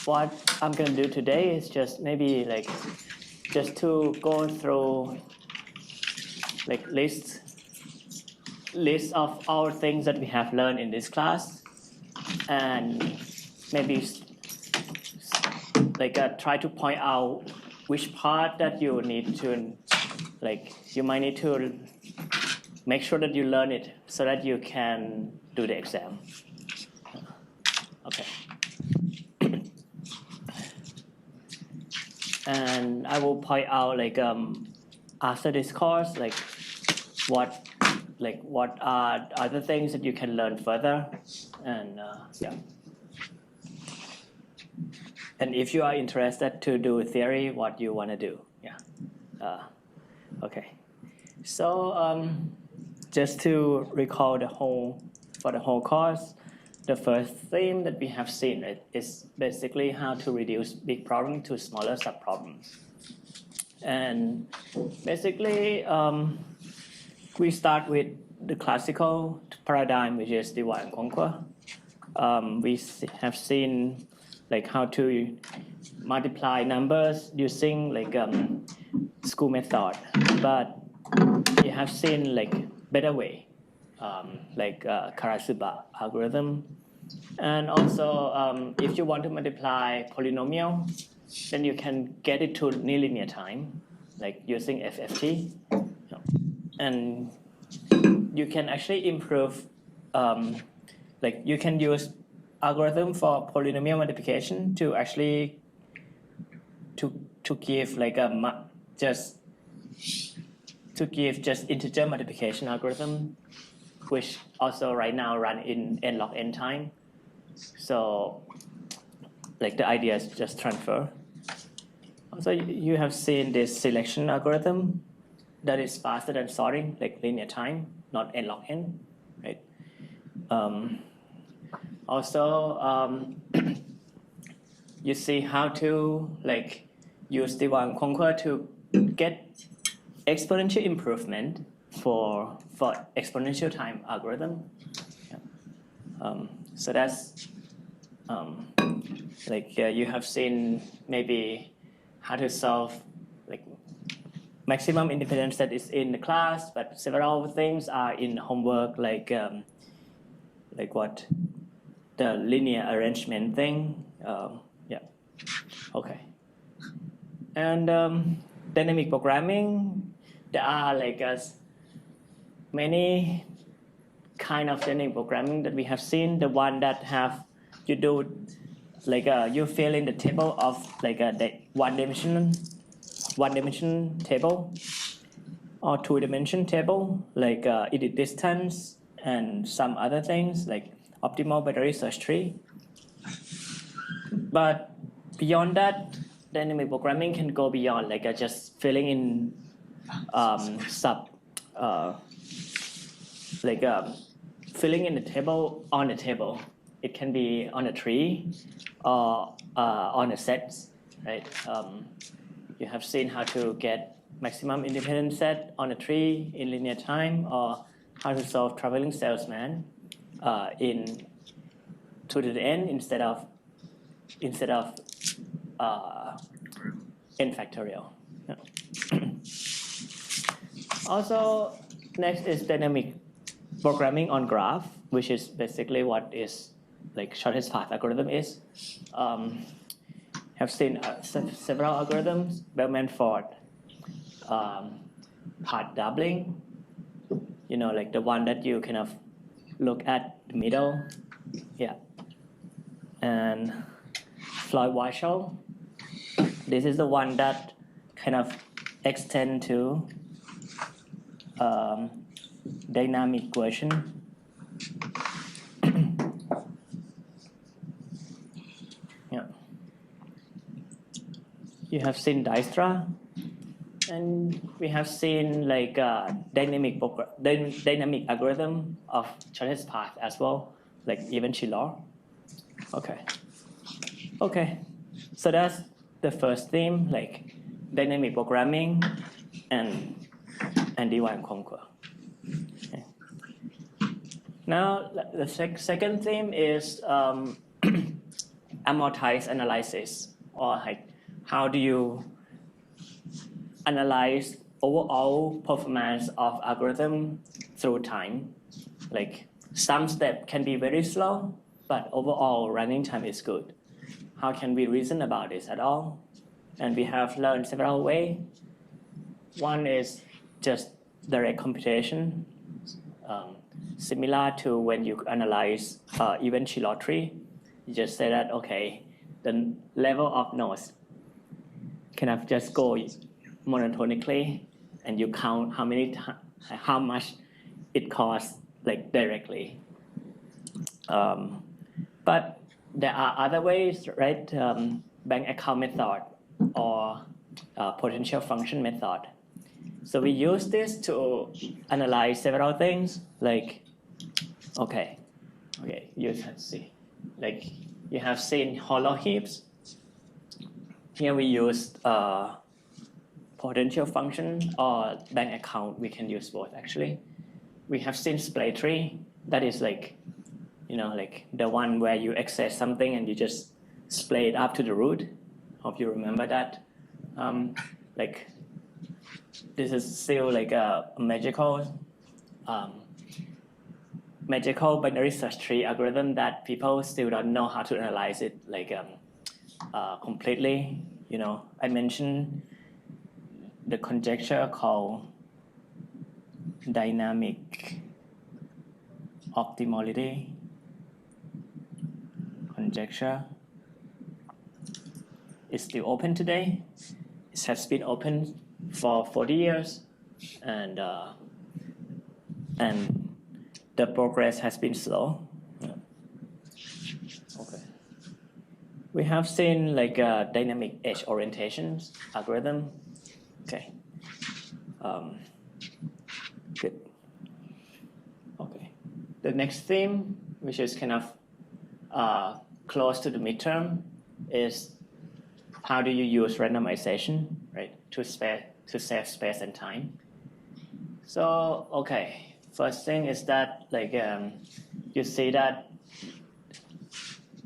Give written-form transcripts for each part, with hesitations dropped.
what I'm gonna do today is just maybe like just to go through like list of all things that we have learned in this class, and maybe like try to point out which part that you need to like you might need to make sure that you learn it so that you can do the exam. Okay. And I will point out like after this course like what are other things that you can learn further, and yeah. And if you are interested to do theory, what you want to do, yeah. Okay. So just to recall the whole course, the first theme that we have seen is basically how to reduce big problems to smaller subproblems. And basically, we start with the classical paradigm, which is divide and conquer. We have seen like how to multiply numbers using like school method, but you have seen like better way, like Karasuba algorithm. And also, if you want to multiply polynomial, then you can get it to nonlinear time, like using FFT. And you can actually improve, like you can use algorithm for polynomial multiplication to actually to give like a just integer multiplication algorithm, which also right now run in n log n time. So like the idea is just transfer. Also, you have seen this selection algorithm that is faster than sorting, like linear time, not n log n, right? Also, you see how to like use divide and conquer to get exponential improvement for exponential time algorithm. So that's like you have seen maybe how to solve like maximum independence that is in the class, but several things are in homework, like what the linear arrangement thing. Yeah. Okay. And dynamic programming, there are like many kind of dynamic programming that we have seen. The one that have you do like you fill in the table of like the one dimension table or two-dimension table, like edit distance and some other things like optimal battery search tree. But beyond that, dynamic programming can go beyond like just filling in filling in the table on the table. It can be on a tree or on a set, right? You have seen how to get maximum independent set on a tree in linear time, or how to solve traveling salesman in 2 to the n instead of n factorial. Yeah. Also, next is dynamic programming on graph, which is basically what is like shortest path algorithm is. Have seen several algorithms, Bellman-Ford, path doubling, you know, like the one that you kind of look at the middle, yeah, and Floyd-Warshall. This is the one that kind of extend to dynamic version. Yeah. You have seen Dijkstra, and we have seen like dynamic algorithm of shortest path as well, like Evans-Shillor. Okay. So that's the first theme, like dynamic programming and divide and conquer. Okay. Now the second theme is amortized analysis, or like how do you analyze overall performance of algorithm through time. Like some step can be very slow, but overall running time is good. How can we reason about this at all? And we have learned several ways. One is just direct computation, similar to when you analyze event lottery. You just say that, okay, the level of nodes kind of just go monotonically, and you count how much it costs like directly. But there are other ways, right? Bank account method or potential function method. So we use this to analyze several things. Like, okay, you can see, like you have seen hollow heaps. Here we use potential function or bank account. We can use both actually. We have seen splay tree. That is like, like the one where you access something and you just splay it up to the root. Hope you remember that. Like this is still like a magical binary search tree algorithm that people still don't know how to analyze it like completely. I mentioned the conjecture called dynamic optimality conjecture. It's still open today. It has been open for 40 years, and the progress has been slow. Okay. We have seen like a dynamic edge orientations algorithm. Okay. Good. Okay. The next theme, which is kind of close to the midterm, is how do you use randomization, right, to save space and time. So, okay, first thing is that like you see that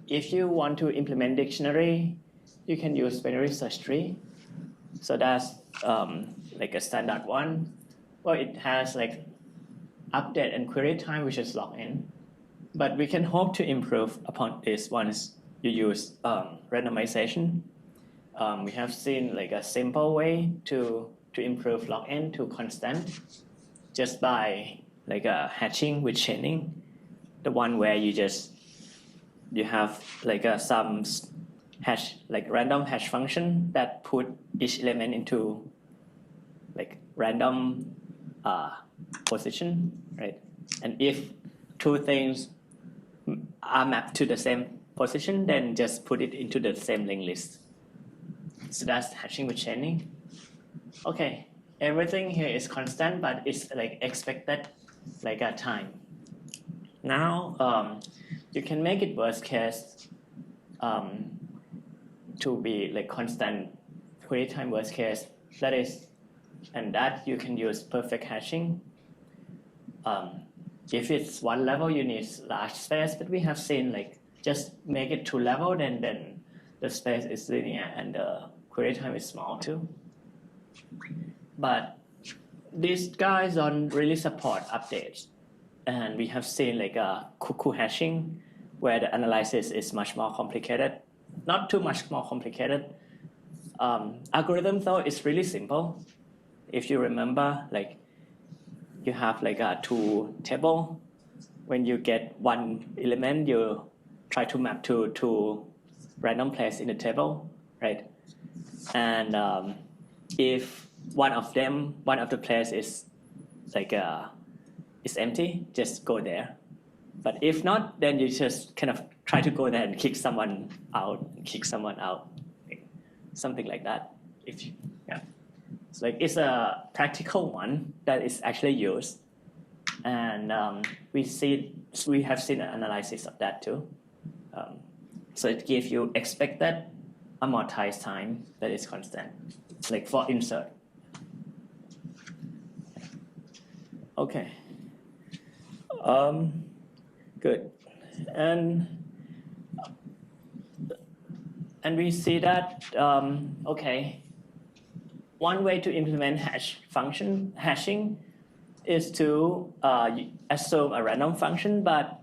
if you want to implement dictionary, you can use binary search tree. So that's like a standard one. Well, it has like update and query time, which is log n. But we can hope to improve upon this once you use randomization. We have seen like a simple way to improve log n to constant just by like hatching with chaining. The one where you have like some hash, like random hash function that put each element into like random position, right? And if two things are mapped to the same position, then just put it into the same linked list. So that's hatching with chaining. Okay, everything here is constant, but it's like expected like a time. Now you can make it worst case to be like constant query time worst case. That is, and that you can use perfect hashing. If it's one level, you need large space, but we have seen like just make it two level, then the space is linear and the query time is small too. But these guys don't really support updates. And we have seen like a cuckoo hashing where the analysis is much more complicated. Not too much more complicated. Algorithm though is really simple. If you remember, like you have like a two table. When you get one element, you try to map to two random place in the table, right? And if one of the place is like is empty, just go there. But if not, then you just kind of try to go there and kick someone out, something like that. It's like it's a practical one that is actually used, and we have seen an analysis of that too. So it gives you expected amortized time that is constant, like for insert. Okay. Good. And and we see that, okay, one way to implement hashing is to assume a random function, but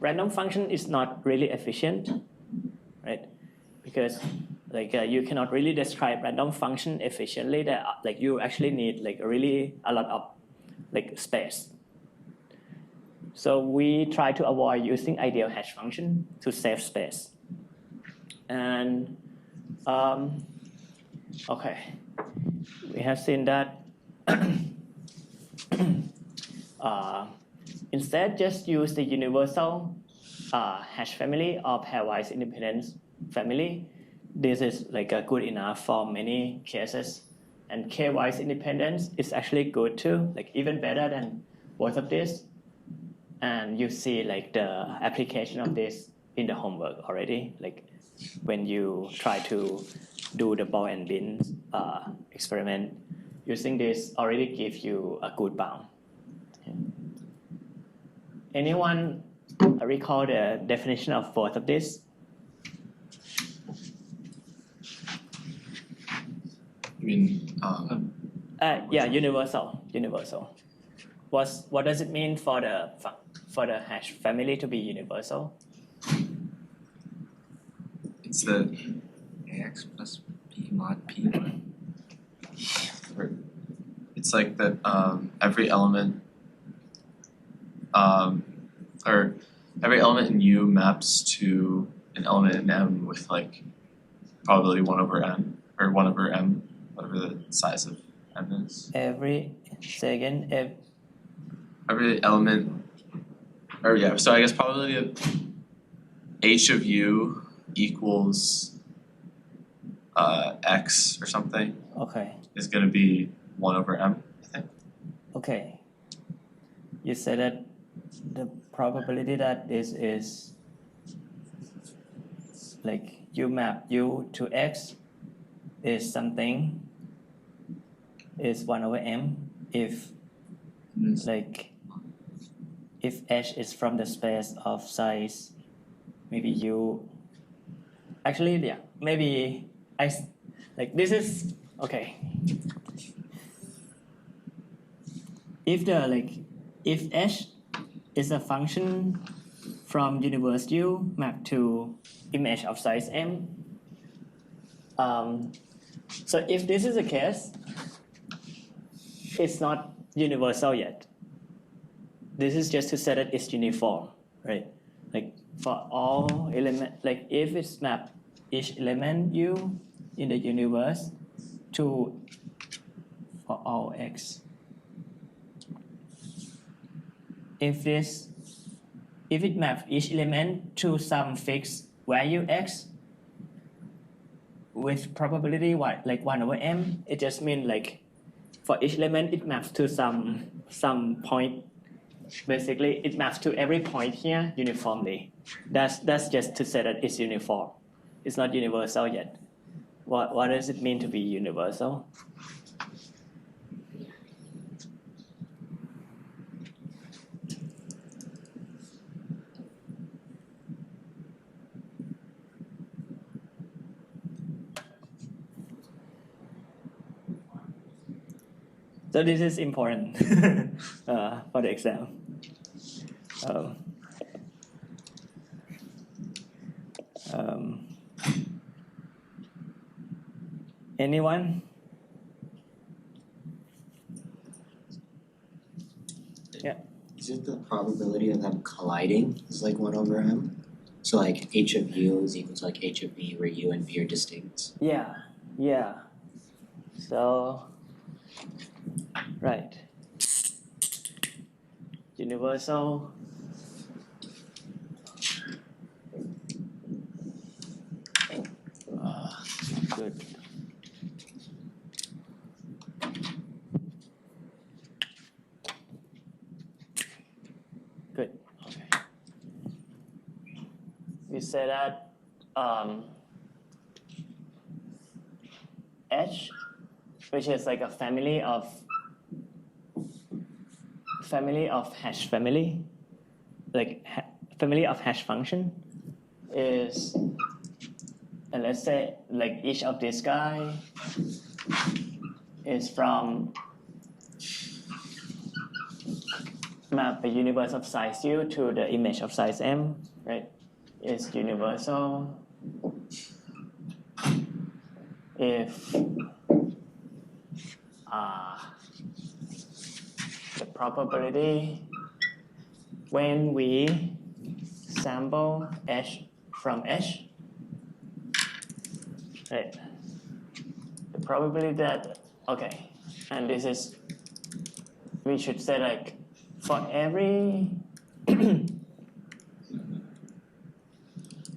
random function is not really efficient, right? Because you cannot really describe random function efficiently. That you actually need a lot of space. So we try to avoid using ideal hash function to save space. And okay, we have seen that instead just use the universal hash family or pairwise independence family. This is good enough for many cases. And k-wise independence is actually good too, even better than both of these. And you see the application of this in the homework already, when you try to do the ball and bin experiment, using this already gives you a good bound. Okay. Anyone recall the definition of both of this? You mean? Yeah, universal. What does it mean for the hash family to be universal? It's the AX plus B mod P. It's like that every element or every element in U maps to an element in M with probability 1 over n or 1 over m, whatever the size of m is. Every element, or yeah, so I guess probability of h of u equals x or something. Okay. Is going to be 1 over m, I think. Okay. You said that the probability that this is you map u to x is something is 1 over m if if h is from the space of size maybe u. Actually, yeah, maybe this is okay. If if h is a function from universe U mapped to image of size m, so if this is the case, it's not universal yet. This is just to say that it's uniform, right? For all element, if it's mapped each element U in the universe to for all x. If it maps each element to some fixed value x with probability 1 over m, it just means for each element it maps to some point. Basically, it maps to every point here uniformly. That's just to say that it's uniform. It's not universal yet. What does it mean to be universal? So this is important for the exam. Anyone? Yeah. Is it the probability of them colliding is 1 over m? So h of u is equal to h of v, where u and v are distinct. Yeah. So, right. Universal. Good. Good. Okay. We say that H, which is a family of hash family, family of hash function, is and let's say like each of this guy is from map the universe of size U to the image of size M, right? Is universal if the probability when we sample H from H, right? The probability that, okay, and this is, we should say like for every,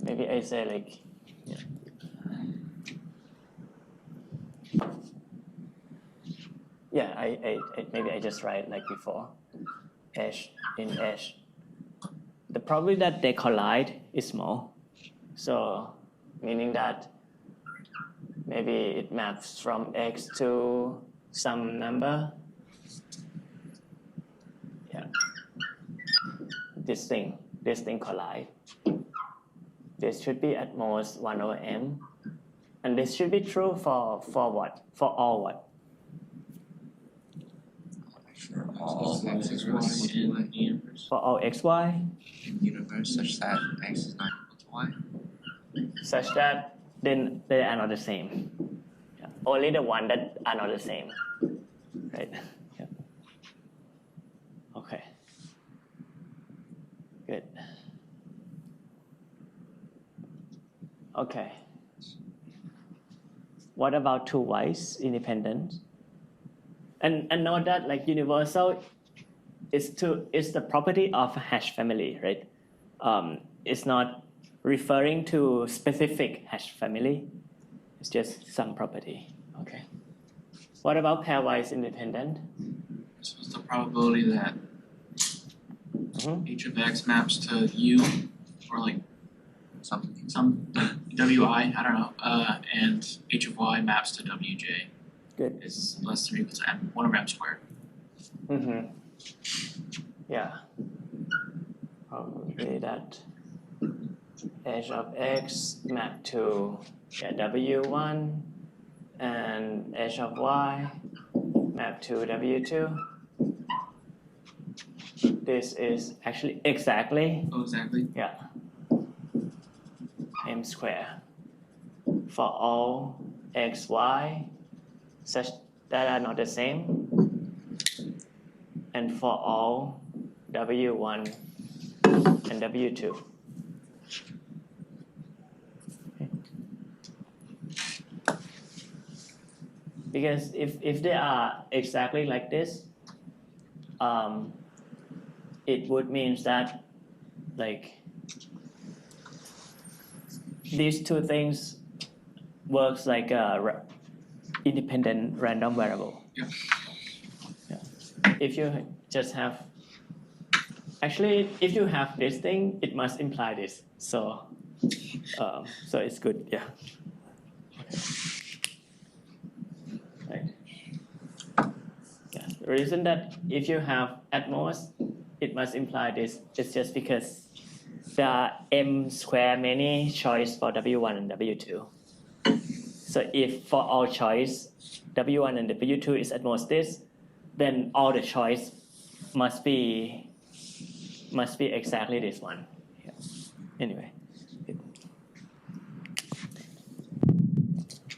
maybe I say like, yeah, I maybe I just write like before, H in H. The probability that they collide is small. So meaning that maybe it maps from X to some number. Yeah. This thing collide. This should be at most 1/m. And this should be true for what? For all what? For all x is y in the universe. For all xy, In the universe such that x is not equal to y. such that then they are not the same. Yeah. Only the one that are not the same. Right? Yeah. Okay. Good. Okay. What about two y's independent? And note that like universal is the property of a hash family, right? It's not referring to specific hash family. It's just some property. Okay. What about pairwise independent? So it's the probability that Mhm. h of x maps to u, or like Something. some wi, I don't know, and h of y maps to wj Good. is less than or equal to m, 1/m squared. Mm-hmm. Yeah. Probably that h of x map to w1 and h of y map to w2. This is actually exactly, Oh, exactly. yeah, m square for all x, y such that are not the same, and for all w1 and w2. Because if they are exactly like this, it would mean that like these two things works like a independent random variable. Yeah. Yeah. If you just have, actually, if you have this thing, it must imply this. So it's good. Yeah. Right. Yeah. The reason that if you have at most, it must imply this. It's just because there are m square many choice for w1 and w2. So if for all choice w1 and w2 is at most this, then all the choice must be exactly this one. Yeah. Anyway.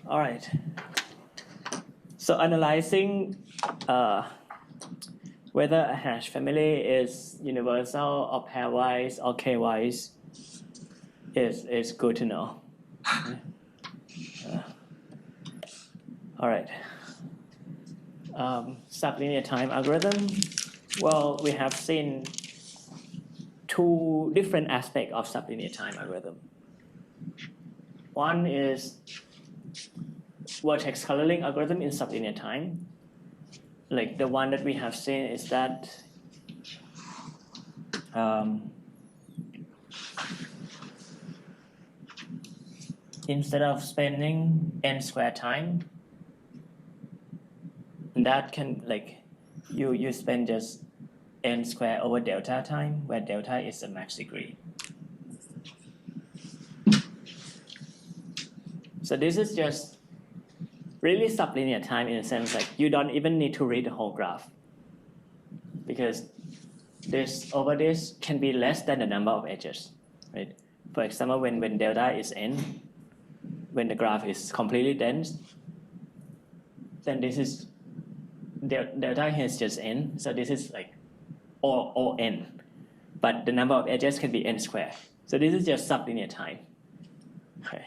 All right. So analyzing whether a hash family is universal or pairwise or k-wise is good to know. All right. Sublinear time algorithm. Well, we have seen two different aspects of sublinear time algorithm. One is vertex coloring algorithm in sublinear time. Like the one that we have seen is that instead of spending n square time, that can like you spend just n square over delta time, where delta is the max degree. So this is just really sublinear time in a sense like you don't even need to read the whole graph because this over this can be less than the number of edges, right? For example, when delta is n, when the graph is completely dense, then this is delta here is just n, so this is like O n, but the number of edges can be n squared. So this is just sublinear time. Okay.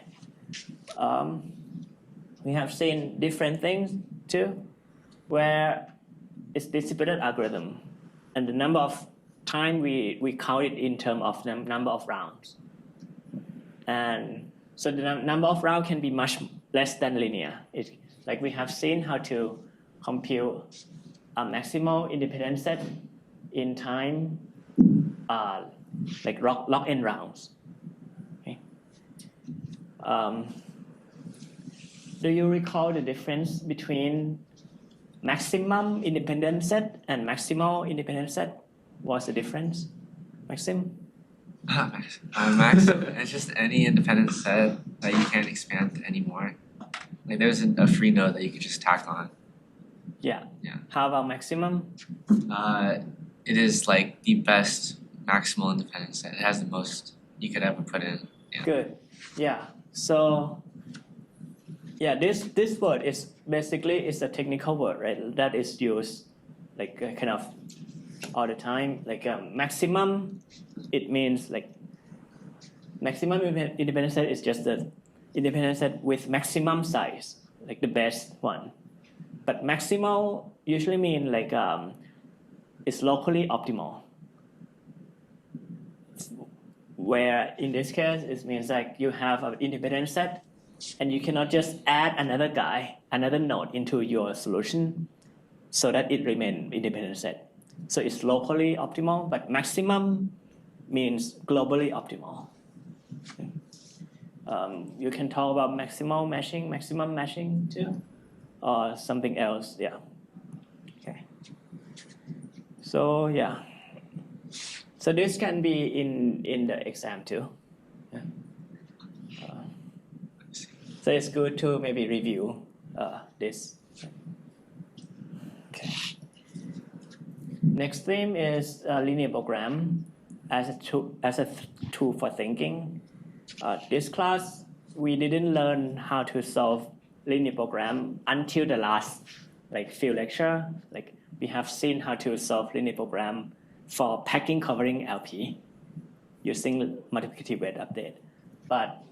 We have seen different things too, where it's distributed algorithm, and the number of time we count it in terms of the number of rounds. And so the number of rounds can be much less than linear. Like we have seen how to compute a maximal independent set in time, like log n rounds. Okay. Do you recall the difference between maximum independent set and maximal independent set? What's the difference, Maxim? Max, it's just any independent set that you can't expand anymore. Like there's a free node that you could just tack on. Yeah. Yeah. How about maximum? It is like the best maximal independent set. It has the most you could ever put in. Yeah. Good. Yeah. So yeah, this word is basically is a technical word, right? That is used like kind of all the time. Like maximum, it means like maximum independent set is just the independent set with maximum size, like the best one. But maximal usually mean like it's locally optimal. Where in this case it means like you have an independent set and you cannot just add another node into your solution so that it remains independent set. So it's locally optimal, but maximum means globally optimal. You can talk about maximum mashing too, or something else. Yeah. Okay. So yeah. So this can be in the exam too. Yeah. So it's good to maybe review this. Okay. Next theme is linear program as a tool for thinking. This class we didn't learn how to solve linear program until the last few lecture. Like we have seen how to solve linear program for packing covering LP using multiplicative weight update, but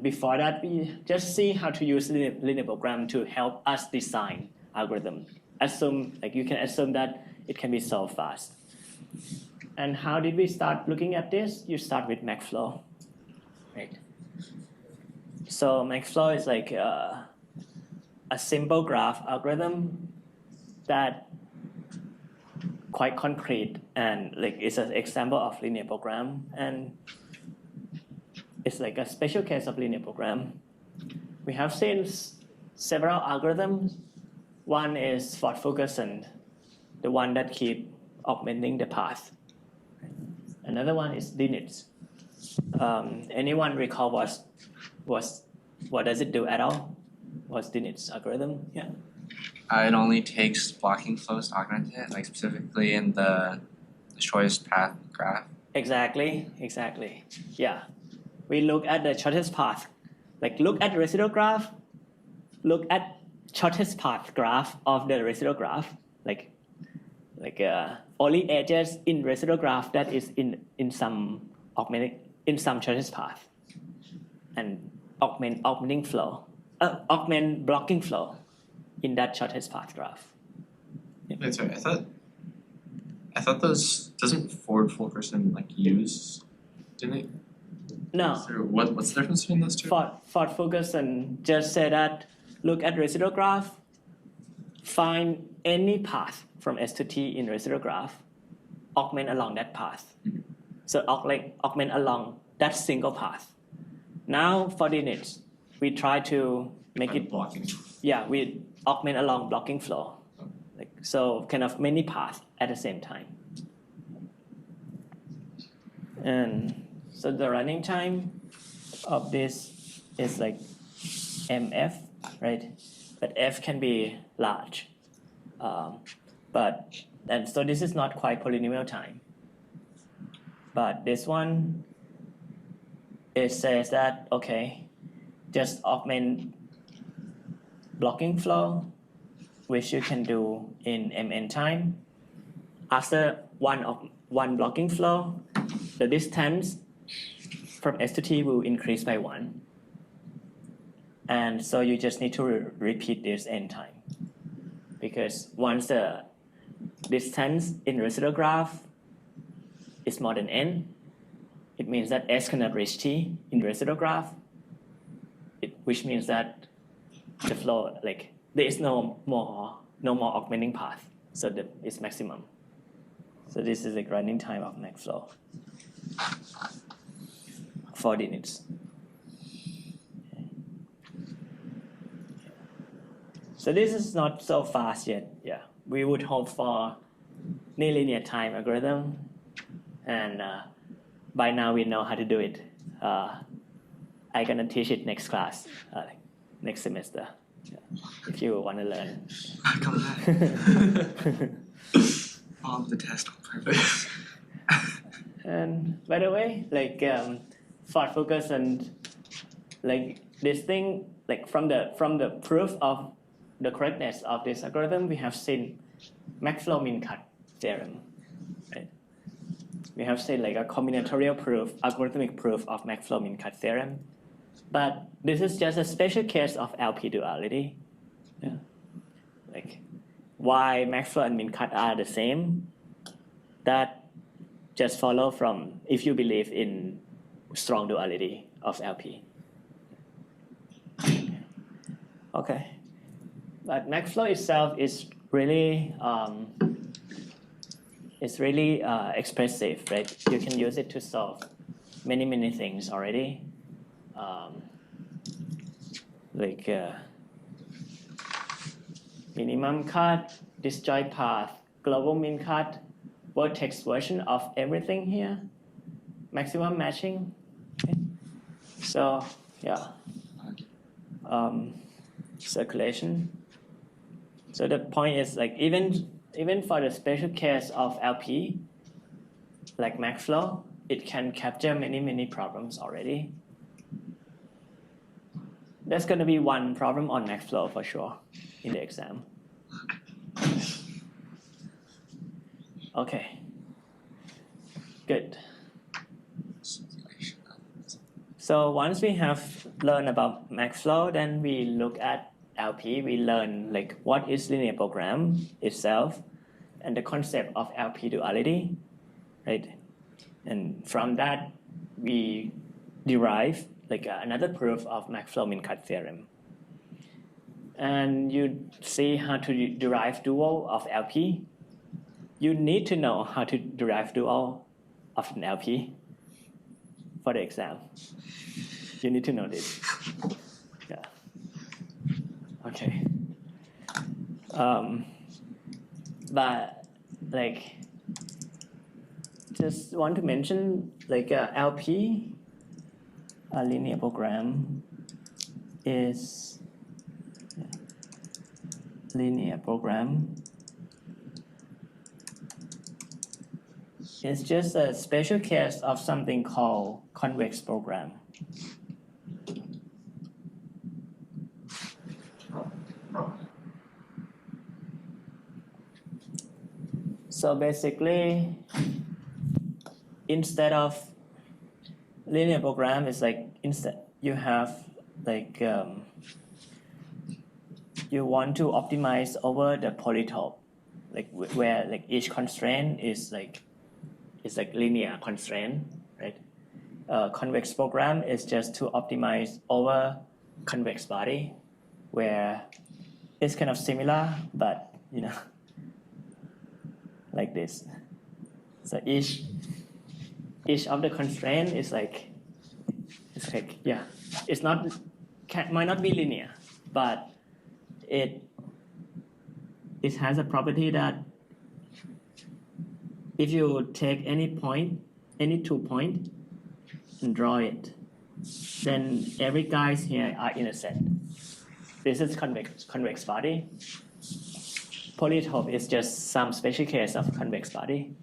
before that, we just see how to use linear program to help us design algorithm. You can assume that it can be solved fast. And how did we start looking at this? You start with MaxFlow, right? So MaxFlow is like a simple graph algorithm that quite concrete and it's an example of linear program, and it's like a special case of linear program. We have seen several algorithms. One is Ford-Fulkerson, the one that keep augmenting the path. Another one is Dinitz. Anyone recall what does it do at all? What's Dinitz algorithm? Yeah. It only takes blocking flows to augment it, like specifically in the shortest path graph. Exactly. Yeah. We look at the shortest path. Look at the residual graph. Look at shortest path graph of the residual graph. Only edges in residual graph that is in some shortest path, and augment blocking flow in that shortest path graph. Wait, sorry, I thought those doesn't Ford-Fulkerson use, didn't it? No. What's the difference between those two? Ford-Fulkerson just said that look at residual graph, find any path from S to T in residual graph, augment along that path. Mm-hmm. So augment along that single path. Now for Dinitz, we try to make it blocking. Yeah, we augment along blocking flow. So kind of many paths at the same time. And so the running time of this is mf, right? But f can be large. And so this is not quite polynomial time. But this one, it says that, okay, just augment blocking flow, which you can do in mn time. After one blocking flow, the distance from S to T will increase by 1. And so you just need to repeat this n time. Because once the distance in residual graph is more than n, it means that S cannot reach T in residual graph, which means that the flow, like, there is no more augmenting path, so it's maximum. So this is like running time of max flow. 40 units. So this is not so fast yet. Yeah, we would hope for nonlinear time algorithm, and by now we know how to do it. I'm gonna teach it next class, next semester. Yeah. If you want to learn. Come back. Bomb the test on purpose. And by the way, like Ford focus on like this thing, like from the proof of the correctness of this algorithm, we have seen Maxwell-Min-Cut theorem. Right? We have seen like a combinatorial proof, algorithmic proof of Maxwell-Min-Cut theorem. But this is just a special case of LP duality. Yeah. Like why Maxwell and Min-Cut are the same, that just follow from if you believe in strong duality of LP. Okay. But Maxwell itself is really expressive, right? You can use it to solve many things already. Like minimum cut, disjoint path, global min cut, vertex version of everything here, maximum matching. Okay. So yeah, circulation. So the point is like even for the special case of LP, like Maxflow, it can capture many problems already. There's going to be one problem on Maxflow for sure in the exam. Okay, good. So once we have learned about Maxflow, then we look at LP. We learn like what is linear program itself and the concept of LP duality, right? And from that, we derive like another proof of Maxwell-Min-Cut theorem. And you see how to derive dual of LP. You need to know how to derive dual of an LP for the exam. You need to know this. Yeah. Okay. But like, just want to mention like LP, a linear program, is linear program. It's just a special case of something called convex program. So basically, instead of linear program, it's like instead you have like you want to optimize over the polytope, like where like each constraint is like linear constraint, right? Convex program is just to optimize over convex body, where it's kind of similar, but you know, like this. So each of the constraint is like, it's like, yeah, it's not, might not be linear, but it has a property that if you take any point, any 2 points and draw it, then every guys here are intersect. this is convex body. Polytope is just some special case of convex body.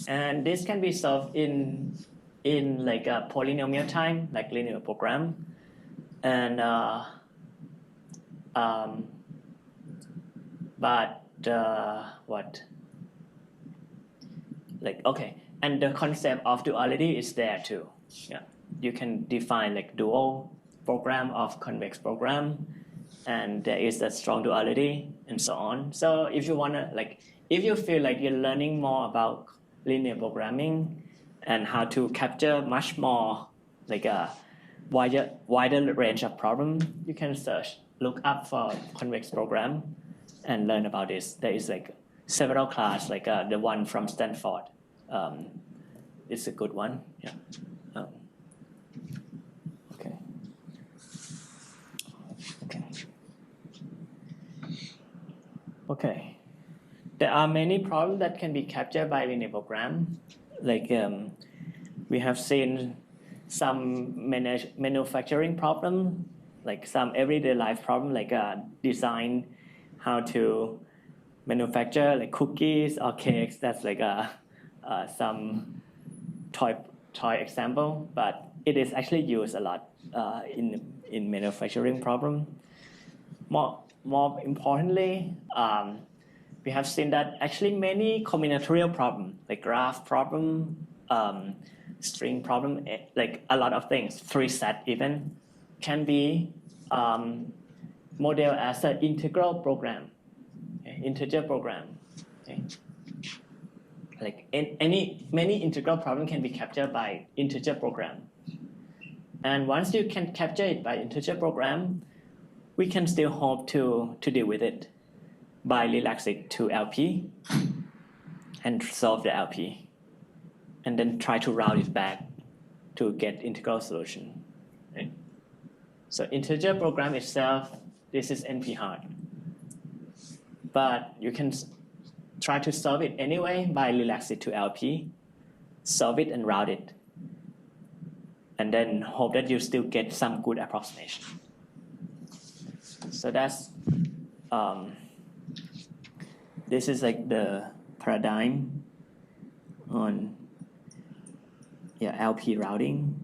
And this can be solved in like a polynomial time, like linear program. And what? Like, okay, and the concept of duality is there too. Yeah, you can define like dual program of convex program, and there is a strong duality and so on. So if you wanna like, if you feel like you're learning more about linear programming and how to capture much more like a wider range of problem, you can look up for convex program and learn about this. There is like several class, like the one from Stanford. It's a good one. Yeah. Okay. Okay. Okay. There are many problems that can be captured by linear program. Like we have seen some manufacturing problem, like some everyday life problem, like design how to manufacture like cookies or cakes. That's like some toy example, but it is actually used a lot in manufacturing problem. More importantly, we have seen that actually many combinatorial problem, like graph problem, string problem, like a lot of things, 3 set even, can be modeled as an integral program, okay? Integer program. Okay? Like many integral problem can be captured by integer program. And once you can capture it by integer program, we can still hope to deal with it by relax it to LP and solve the LP, and then try to route it back to get integral solution. Right? So integer program itself, this is NP hard, but you can try to solve it anyway by relax it to LP, solve it and route it, and then hope that you still get some good approximation. So that's this is like the paradigm on LP routing.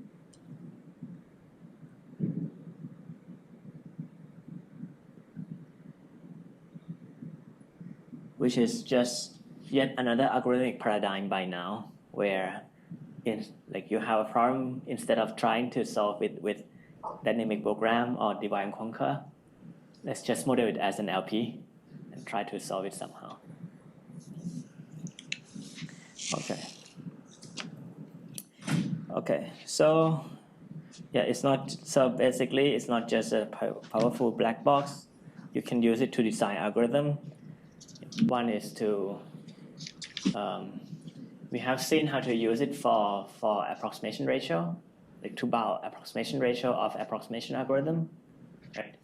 Which is just yet another algorithmic paradigm by now, where like you have a problem, instead of trying to solve it with dynamic program or divide and conquer, let's just model it as an LP and try to solve it somehow. Okay, so it's not, so basically it's not just a powerful black box. You can use it to design algorithm. One is to, we have seen how to use it for approximation ratio, like to bound approximation ratio of approximation algorithm, right?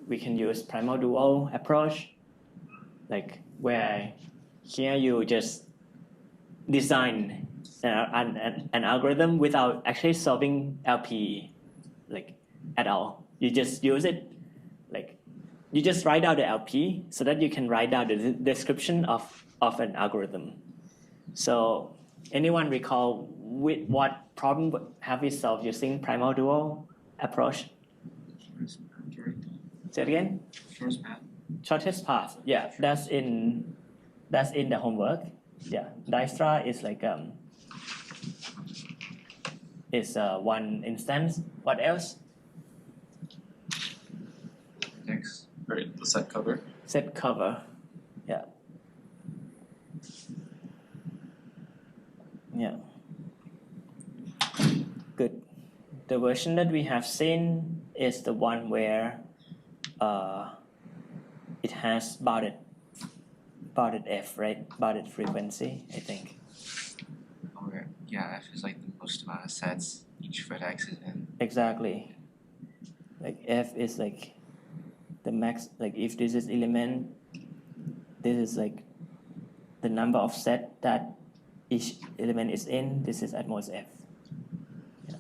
We can use primal dual approach, like where here you just design an algorithm without actually solving LP like at all. You just use it, like you just write out the LP so that you can write down the description of an algorithm. So anyone recall what problem have we solved using primal dual approach? Say it again? Shortest path. Shortest path. Yeah, that's in the homework. Yeah, Dijkstra is like is one instance. What else? Next. Right, the set cover. Set cover. Yeah. Yeah. Good. The version that we have seen is the one where it has bounded F, right? Bounded frequency, I think. Or F is like the most amount of sets each vertex is in. Exactly. Like F is like the max, like if this is element, this is like the number of set that each element is in, this is at most F. Yeah.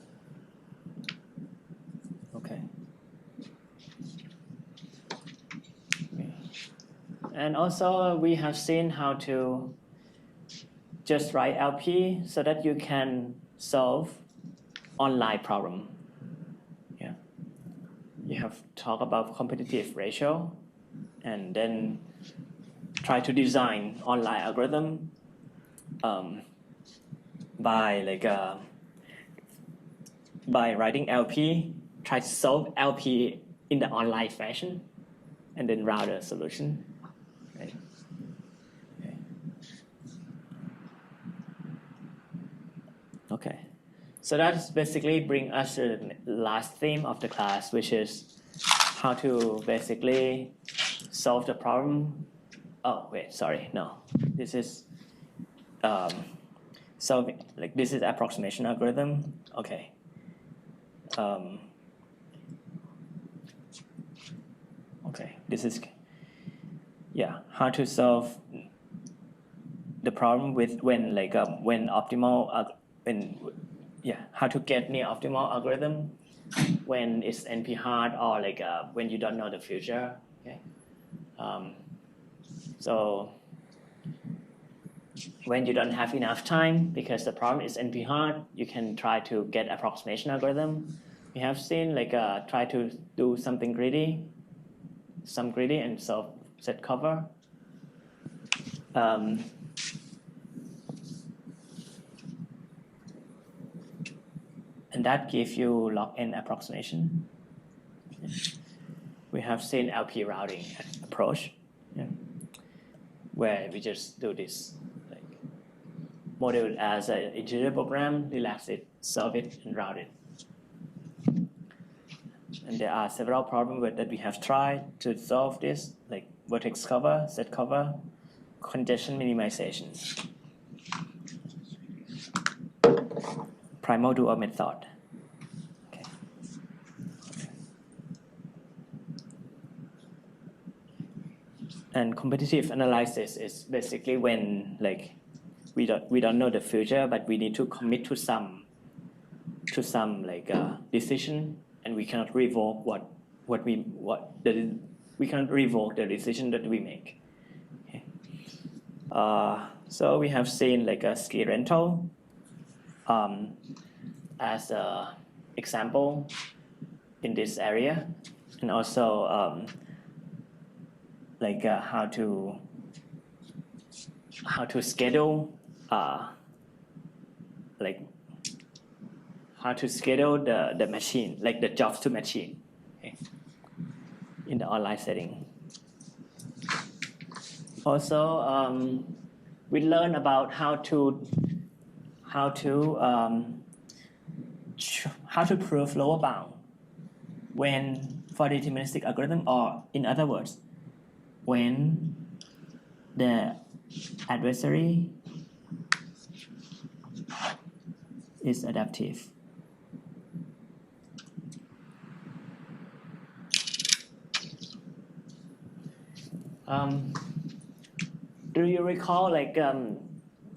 Okay. and also we have seen how to just write LP so that you can solve online problem. Yeah, you have talked about competitive ratio, and then try to design online algorithm by writing LP, try to solve LP in the online fashion, and then route a solution. Right? Okay. So that's basically bring us to the last theme of the class, which is how to basically solve the problem. Oh wait, sorry, no. This is solving, like this is approximation algorithm. Okay. Okay, this is, yeah, how to solve the problem with when optimal how to get near optimal algorithm when it's NP hard or when you don't know the future. Okay, so when you don't have enough time because the problem is NP hard, you can try to get approximation algorithm. We have seen try to do something greedy and solve set cover. And that gives you log n approximation. We have seen LP routing approach, where we just do this, model it as an integer program, relax it, solve it, and route it. And there are several problems that we have tried to solve this, like vertex cover, set cover, congestion minimization. Primal dual method. Okay. And competitive analysis is basically when we don't know the future, but we need to commit to some decision, and we cannot revoke we cannot revoke the decision that we make. Okay. So we have seen a ski rental as an example in this area, and also how to schedule how to schedule the machine, the jobs to machine, okay, in the online setting. Also, we learn about how to prove lower bound when for deterministic algorithm, or in other words, when the adversary is adaptive. Do you recall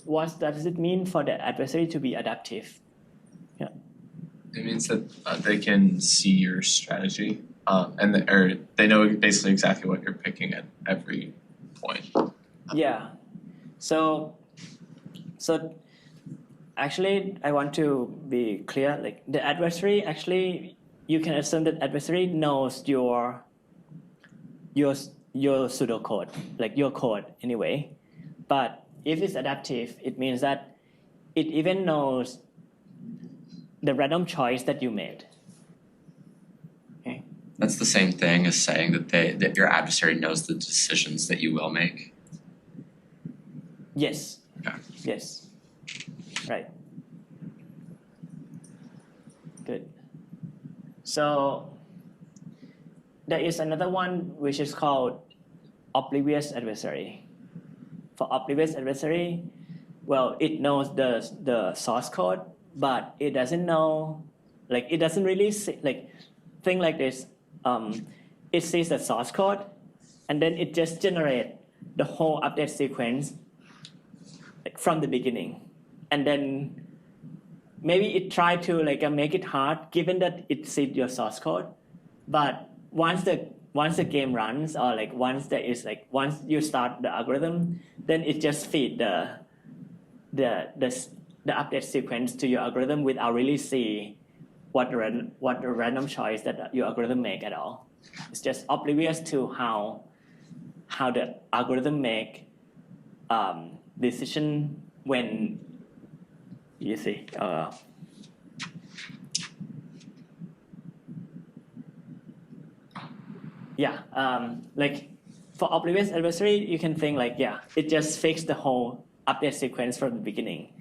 what does it mean for the adversary to be adaptive? Yeah. It means that they can see your strategy, and they know basically exactly what you're picking at every point. Yeah. So actually, I want to be clear. The adversary, actually, you can assume that adversary knows your pseudocode, your code anyway. But if it's adaptive, it means that it even knows the random choice that you made. Okay. That's the same thing as saying that your adversary knows the decisions that you will make. Yes. Okay. Yes. Right. Good. So there is another one which is called oblivious adversary. For oblivious adversary, well, it knows the source code, but it doesn't know, it doesn't really see, thing like this. It sees the source code, and then it just generates the whole update sequence from the beginning, and then maybe it tried to make it hard given that it sees your source code, but once the once the game runs or like once there is like once you start the algorithm, then it just feed the update sequence to your algorithm without really see what the random choice that your algorithm make at all. It's just oblivious to how the algorithm make decision when you see. Like for oblivious adversary, you can think like, it just fixed the whole update sequence from the beginning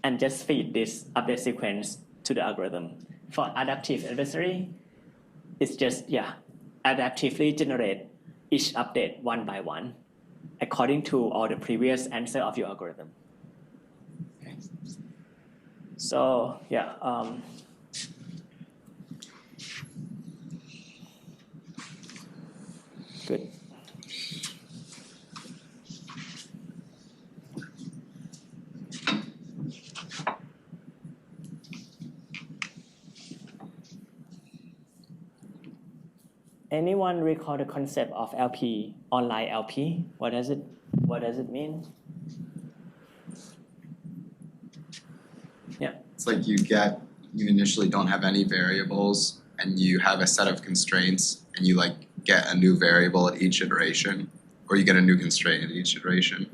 and just feed this update sequence to the algorithm. For adaptive adversary, it's just, adaptively generate each update one by one according to all the previous answer of your algorithm. Okay. So, good. Anyone recall the concept of LP, online LP? What does it mean? Yeah. It's like you initially don't have any variables and you have a set of constraints and you like get a new variable at each iteration, or you get a new constraint at each iteration.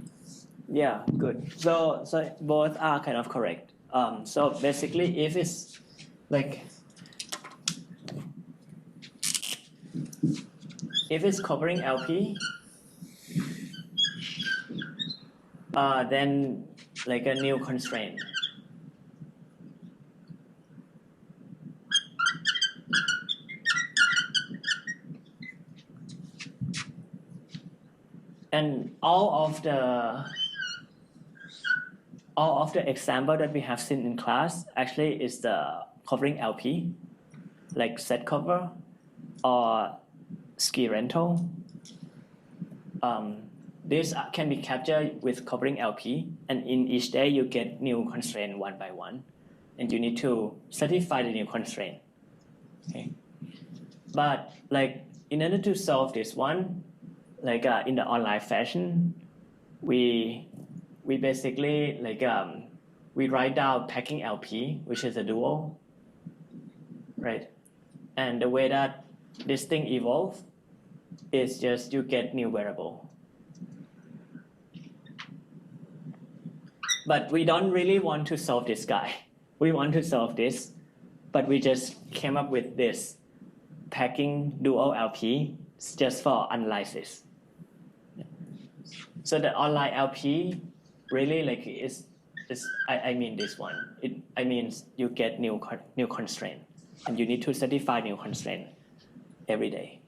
Yeah, good. So both are kind of correct. So basically if it's like if it's covering LP, then like a new constraint. And all of the example that we have seen in class actually is the covering LP, like set cover or ski rental. This can be captured with covering LP, and in each day you get new constraint one by one, and you need to satisfy the new constraint. Okay, but like in order to solve this one, like in the online fashion, we basically like we write down packing LP, which is a dual, right? And the way that this thing evolves is just you get new variable. But we don't really want to solve this guy. We want to solve this, but we just came up with this packing dual LP just for analysis. So the online LP really like I mean this one. I mean you get new constraint, and you need to satisfy new constraint every day.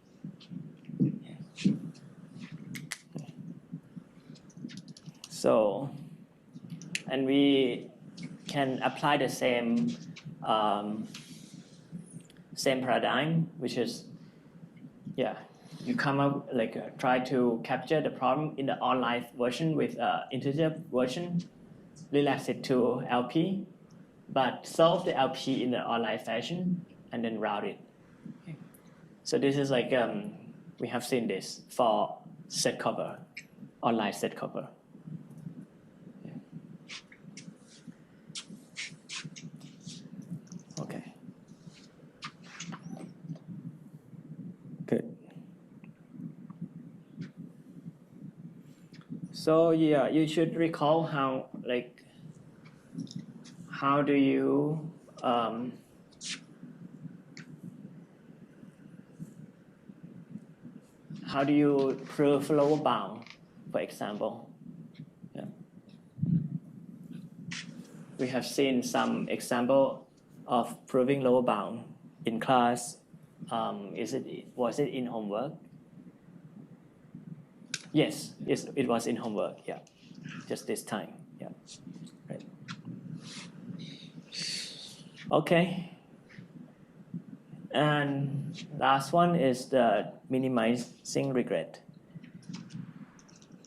So, and we can apply the same paradigm, which is you come up like try to capture the problem in the online version with integer version, relax it to LP, but solve the LP in the online fashion and then route it. Okay. So this is like we have seen this for set cover, online set cover. Yeah. Okay. Good. So you should recall how do you prove lower bound, for example? Yeah. We have seen some example of proving lower bound in class. Was it in homework? Yes, it was in homework. Yeah, just this time. Yeah, right. Okay. And last one is the minimizing regret.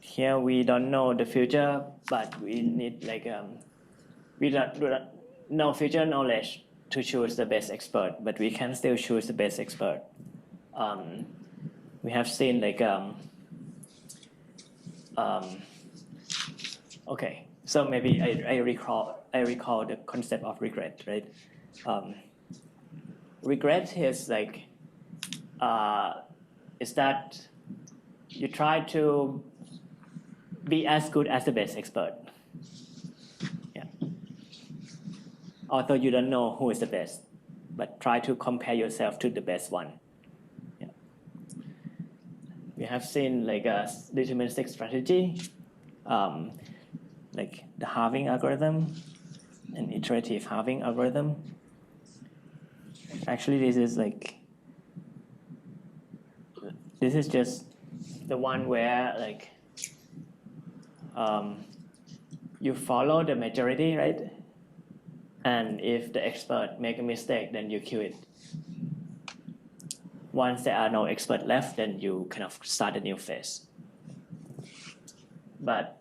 Here we don't know the future, but we need like we don't know future knowledge to choose the best expert, but we can still choose the best expert. we have seen like okay, so maybe I recall the concept of regret, right? Regret is like is that you try to be as good as the best expert. Yeah. Although you don't know who is the best, but try to compare yourself to the best one. Yeah. We have seen like a deterministic strategy, like the halving algorithm, an iterative halving algorithm. Actually, this is just the one where like you follow the majority, right? And if the expert make a mistake, then you kill it. Once there are no experts left, then you kind of start a new phase. But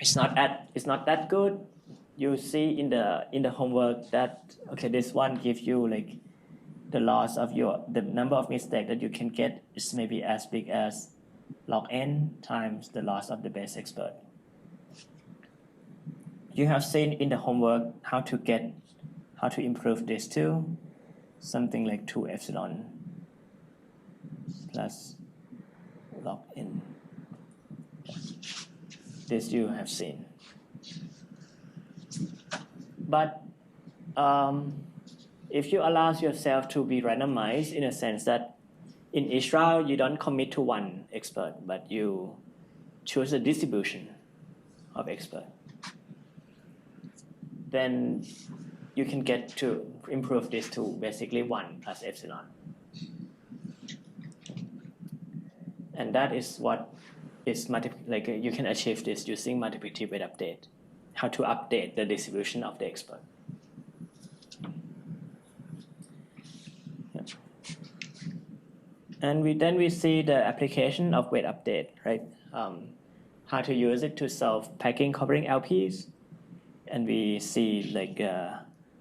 it's not that good. You see in the homework that okay, this one gives you like the loss of the number of mistakes that you can get is maybe as big as log n times the loss of the best expert. You have seen in the homework how to improve this too, something like 2 epsilon plus log n. This you have seen. But if you allow yourself to be randomized in a sense that in each round you don't commit to one expert, but you choose a distribution of expert, then you can get to improve this to basically 1 plus epsilon. And that is what is like you can achieve this using multiplicative weight update. How to update the distribution of the expert. Yeah. And then we see the application of weight update, right? How to use it to solve packing covering LPs. And we see like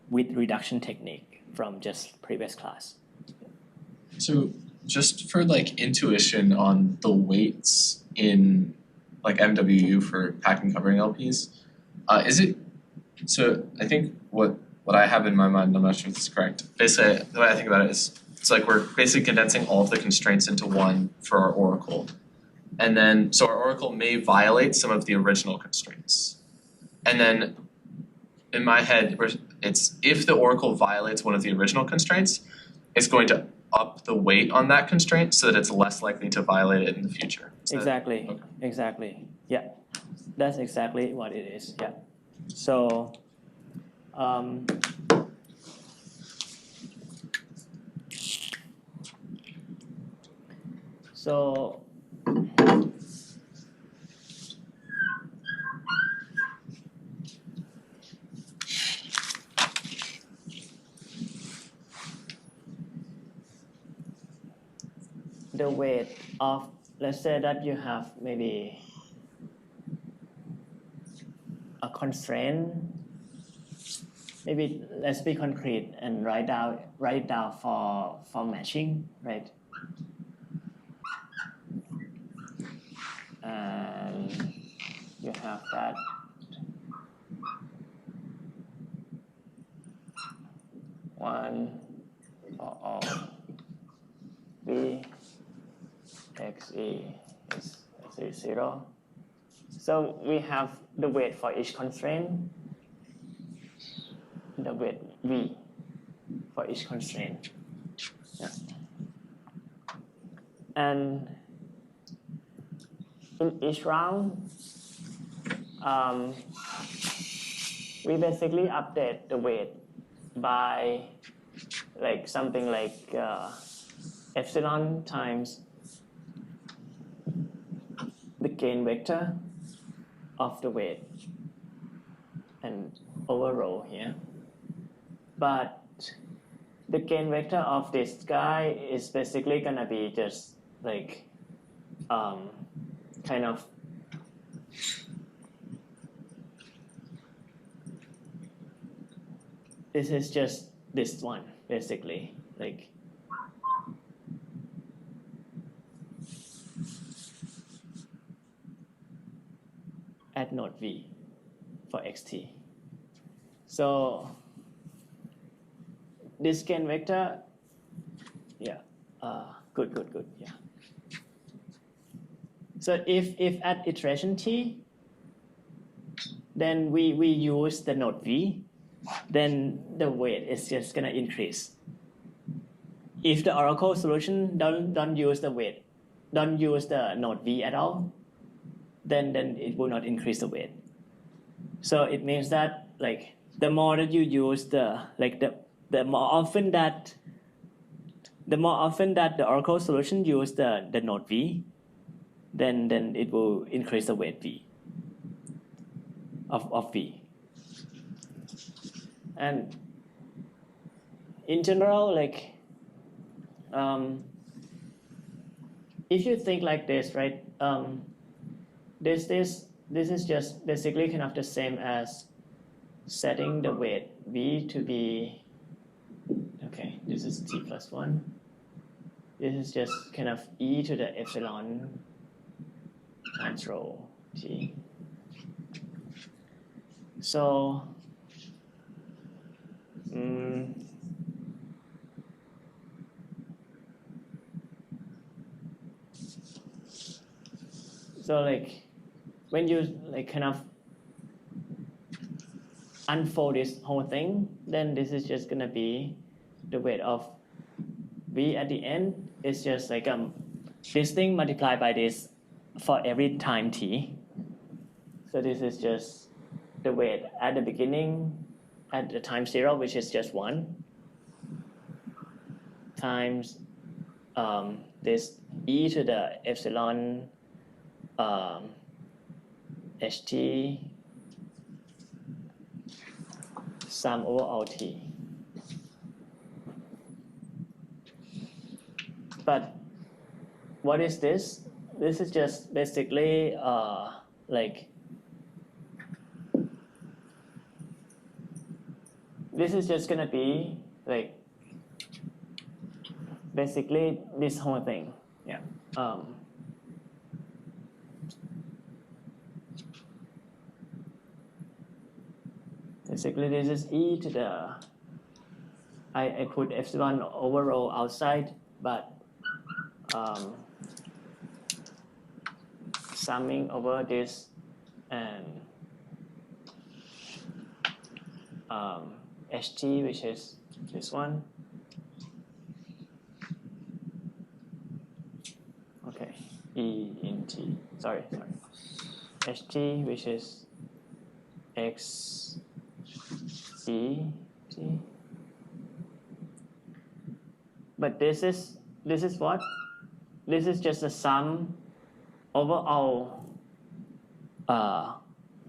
width reduction technique from just previous class. So just for like intuition on the weights in like MWU for packing covering LPs, is it, so I think what I have in my mind, I'm not sure if this is correct. Basically, the way I think about it is it's like we're basically condensing all of the constraints into one for our oracle. And then, so our oracle may violate some of the original constraints. And then in my head, it's if the oracle violates one of the original constraints, it's going to up the weight on that constraint so that it's less likely to violate it in the future. Exactly. Okay. Exactly. Yeah. That's exactly what it is. Yeah. So the weight of, let's say that you have maybe a constraint, maybe let's be concrete and write down for matching, right? And you have that one for all b xe is 0. So we have the weight for each constraint, the weight v for each constraint. Yeah. And in each round, we basically update the weight by like something like epsilon times the gain vector of the weight and over rho here. But the gain vector of this guy is basically gonna be just like kind of this is just this one basically, like at node v for xt. So this gain vector, yeah, good, yeah. So if at iteration t, then we use the node v, then the weight is just gonna increase. If the Oracle solution don't use the weight, don't use the node v at all, then it will not increase the weight. So it means that like the more that you use the more often that the Oracle solution use the node v, then it will increase the weight v of v. And in general, like if you think like this, right? This is just basically kind of the same as setting the weight v to be, okay, this is t plus 1. This is just kind of e to the epsilon times rho t. So so like when you like kind of unfold this whole thing, then this is just gonna be the weight of v at the end. It's just like this thing multiplied by this for every time t. So this is just the weight at the beginning at the time 0, which is just 1, times this e to the epsilon ht sum over all t. But what is this? This is just basically like this is just gonna be like basically this whole thing. Yeah. Basically, this is e to the, I put epsilon over rho outside, but summing over this and ht, which is this one. Okay, e in t, sorry. ht, which is x e t. But this is what? This is just a sum over all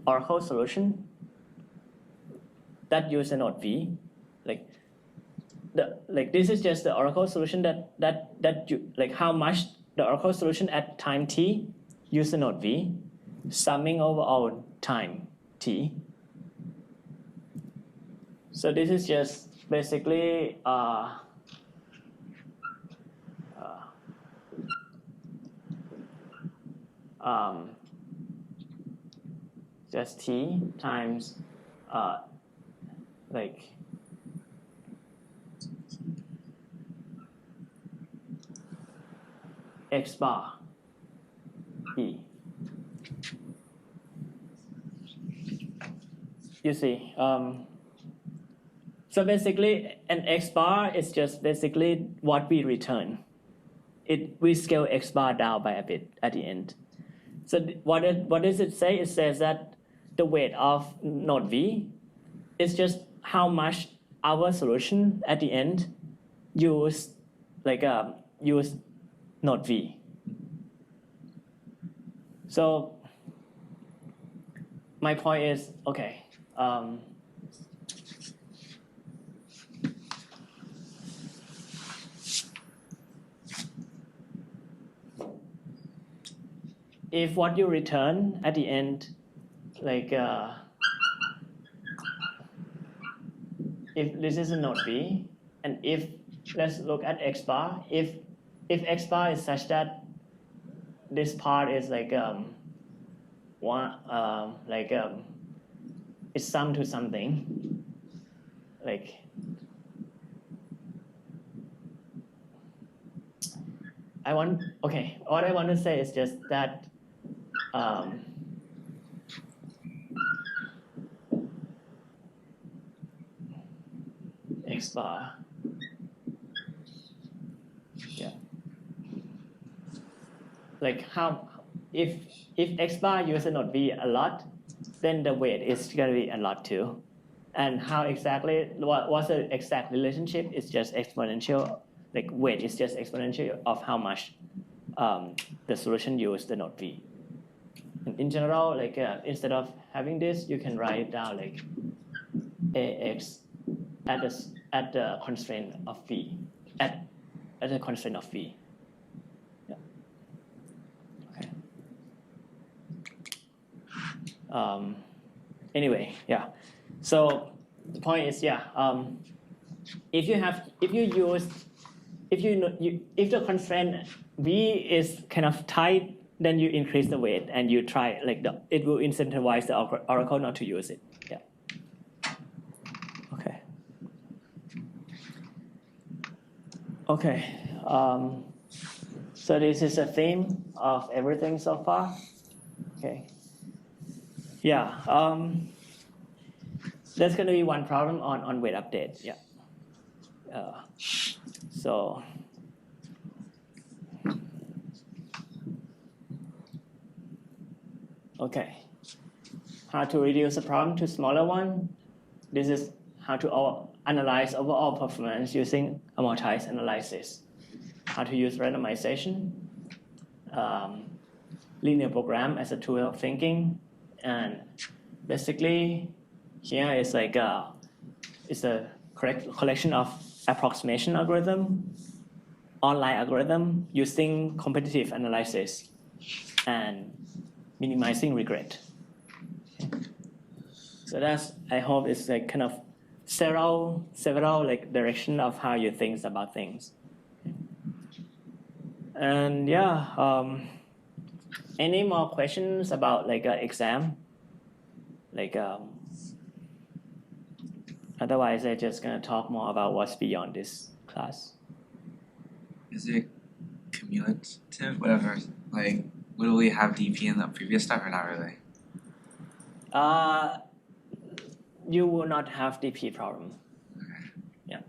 Oracle solution that use a node v. Like this is just the Oracle solution that you, like how much the Oracle solution at time t use a node v, summing over all time t. So this is just basically just t times like x bar e. You see, so basically an x bar is just basically what we return. We scale x bar down by a bit at the end. So what does it say? It says that the weight of node v is just how much our solution at the end use node v. So my point is, okay, if what you return at the end, like if this is a node v, and if let's look at x bar, if x bar is such that this part is like one it's sum to something like what I want to say is just that x bar, yeah, like how if x bar uses node v a lot, then the weight is going to be a lot too. And how exactly, what's the exact relationship? It's just exponential, like weight is just exponential of how much the solution use the node v. And in general, like instead of having this, you can write it down like ax at the constraint of v, at the constraint of v. Yeah. Okay. Anyway, yeah. So the point is, yeah. If the constraint v is kind of tight, then you increase the weight and you try it will incentivize the oracle not to use it. Yeah. Okay. Okay. So this is a theme of everything so far. Okay. Yeah. There's going to be one problem on weight update. Yeah. So. Okay. How to reduce a problem to smaller one? This is how to analyze overall performance using amortized analysis. How to use randomization, linear program as a tool of thinking, and basically here is like it's a collection of approximation algorithm, online algorithm using competitive analysis, and minimizing regret. Okay. So that's, I hope it's like kind of several like direction of how you think about things. Okay. And yeah, any more questions about like an exam? Like otherwise, I'm just gonna talk more about what's beyond this class. Is it cumulative? Whatever. Like, will we have DP in the previous stuff or not really? You will not have DP problem. Okay. Yeah.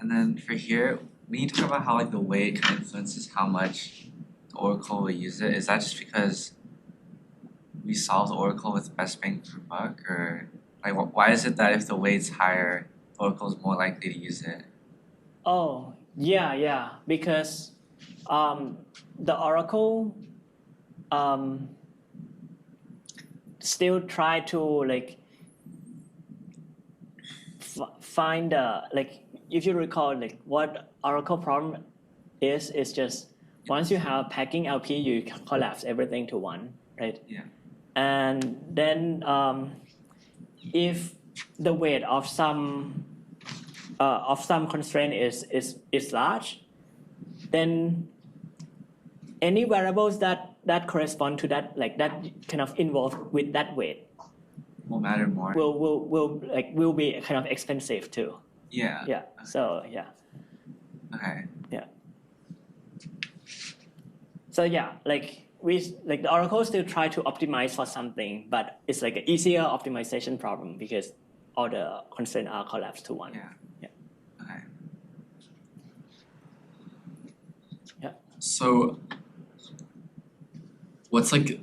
And then for here, we need to talk about how like the weight kind of influences how much the oracle will use it. Is that just because we solve the oracle with best bang per buck, or like why is it that if the weight's higher, the oracle is more likely to use it? Oh yeah, because the oracle still try to like find like if you recall like what oracle problem is just once you have packing LP you collapse everything to one, right? Yeah. And then if the weight of some constraint is large, then any variables that correspond to that, like that kind of involved with that weight Will matter more. will be kind of expensive too. Yeah. Yeah. So yeah. Okay. Yeah. So yeah, like the oracle still try to optimize for something, but it's like an easier optimization problem because all the constraints are collapsed to one. Yeah. Yeah. Okay. Yeah. So what's like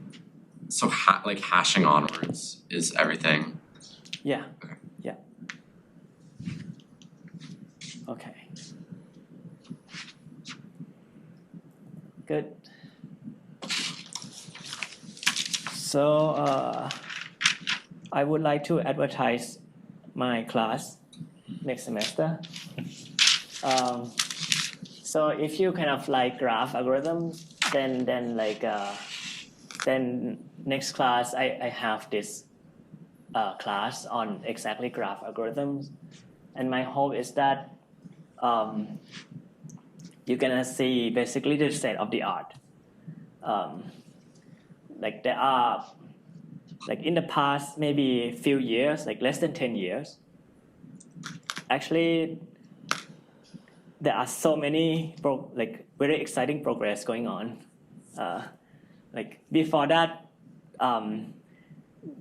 like hashing onwards is everything. Yeah. Okay. Yeah. Okay. Good. So I would like to advertise my class next semester. So if you kind of like graph algorithms, then like then next class I have this class on exactly graph algorithms, and my hope is that you're gonna see basically the state of the art. like there are, like in the past maybe few years, like less than 10 years, actually there are so many like very exciting progress going on. Like before that,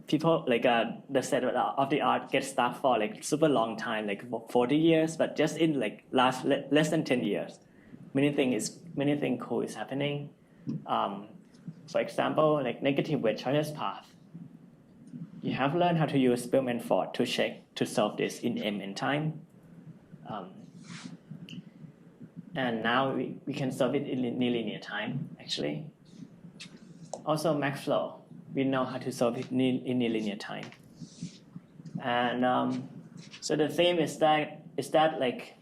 people like the state of the art get stuck for like super long time, like 40 years, but just in like less than 10 years, many things cool is happening. For example, like negative weight shortest path. You have learned how to use Spearman-Ford to solve this in MN time. And now we can solve it in nonlinear time, actually. Also, MaxFlow, we know how to solve it in nonlinear time. And so the theme is that like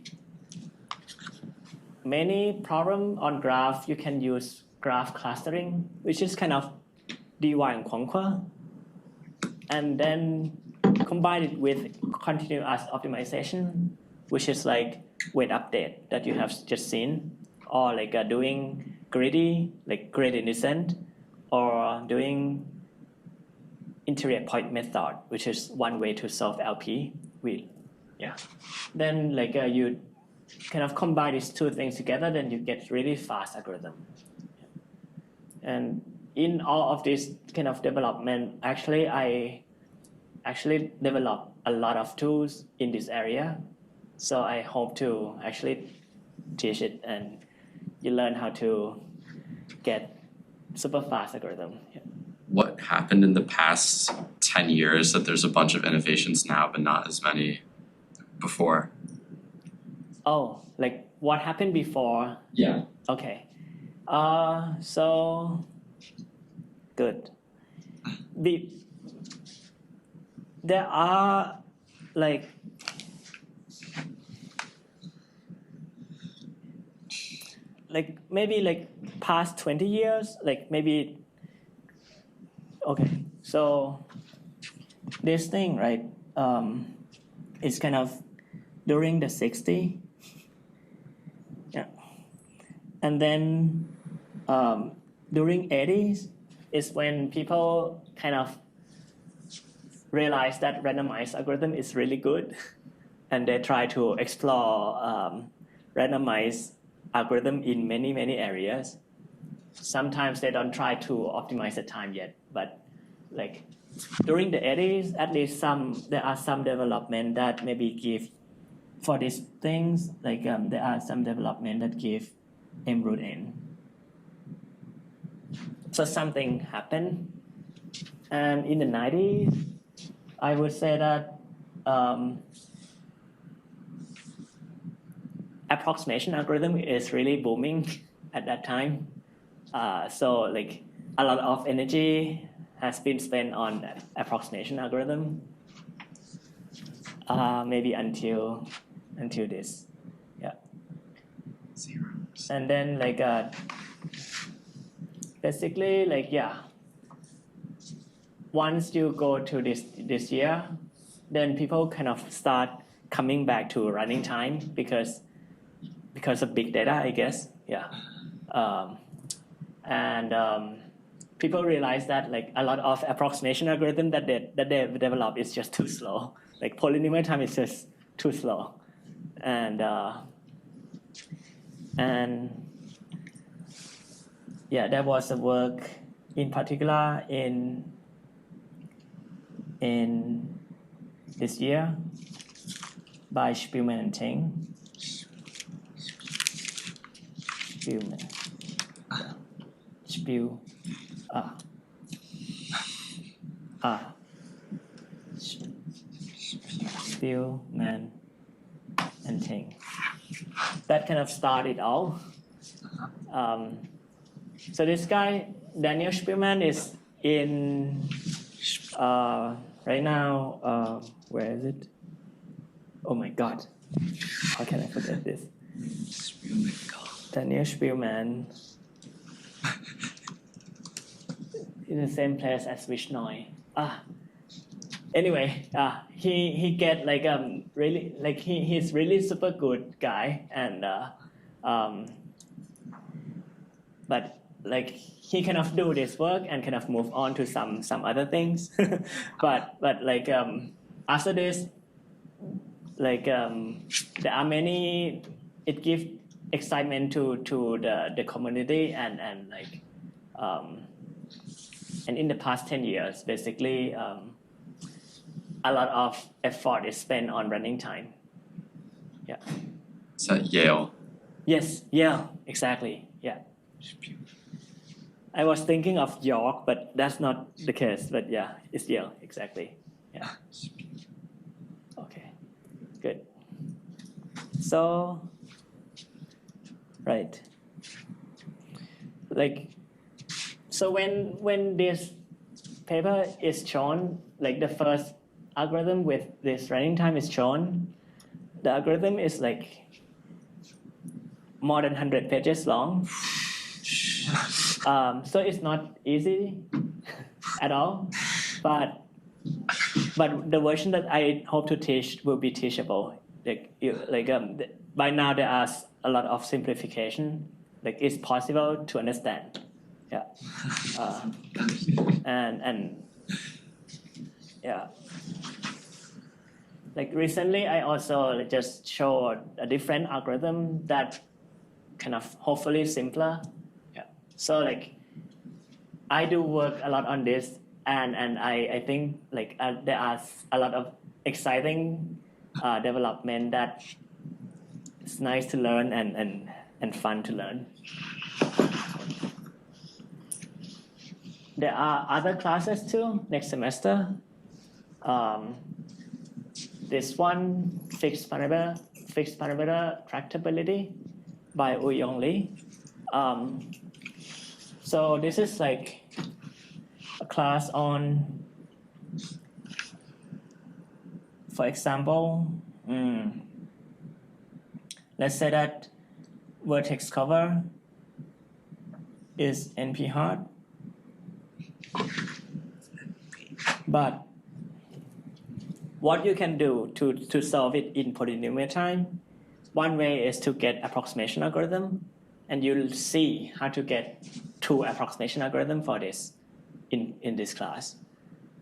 many problem on graph, you can use graph clustering, which is kind of DY and Conquer, and then combine it with continuous optimization, which is like weight update that you have just seen, or like doing greedy, like gradient descent, or doing interior point method, which is one way to solve LP. Then like you kind of combine these two things together, then you get really fast algorithm. And in all of this kind of development, actually I developed a lot of tools in this area. So I hope to actually teach it and you learn how to get super fast algorithm. What happened in the past 10 years that there's a bunch of innovations now but not as many before? Oh, like what happened before? Yeah. Okay. So good. There are like maybe like past 20 years, like maybe, okay, so this thing, right, is kind of during the 60s. Yeah. And then during 80s is when people kind of realize that randomized algorithm is really good and they try to explore randomized algorithm in many areas. Sometimes they don't try to optimize the time yet, but like during the 80s, at least there are some development that maybe give for these things, like there are some development that give m root n. So something happened, and in the 90s, I would say that approximation algorithm is really booming at that time. So like a lot of energy has been spent on approximation algorithm, maybe until this, yeah. And then like basically like yeah. Once you go to this year, then people kind of start coming back to running time because of big data, I guess, yeah. And people realize that like a lot of approximation algorithm that they develop is just too slow. Like polynomial time is just too slow, and yeah, there was a work in particular in this year by Spielman and Teng. Spielman and Teng. That kind of started all. So this guy, Daniel Spielman, is in right now, where is it? Oh my God, how can I forget this? Daniel Spielman in the same place as Vishnoi. Anyway, he get like really like he's really super good guy, and but like he kind of do this work and kind of move on to some other things. but like after this, like there are many. It gives excitement to the community and like and in the past 10 years, basically a lot of effort is spent on running time. Yeah. It's at Yale. Yes. Yeah. Exactly. Yeah. I was thinking of York, but that's not the case. But yeah, it's Yale. Exactly. Yeah. Okay. Good. So. Right. Like. So when this paper is shown, like the first algorithm with this running time is shown, the algorithm is like more than 100 pages long. So it's not easy at all, but the version that I hope to teach will be teachable. By now there are a lot of simplification. Like it's possible to understand. Yeah. And yeah. Like recently, I also just showed a different algorithm that kind of hopefully simpler. Yeah. So like, I do work a lot on this, and I think like there are a lot of exciting development that it's nice to learn and fun to learn. There are other classes too next semester. This one fixed parameter tractability by Uyong Lee. So this is like a class on, for example, let's say that vertex cover is NP hard. But what you can do to solve it in polynomial time, one way is to get approximation algorithm, and you'll see how to get 2 approximation algorithm for this in this class.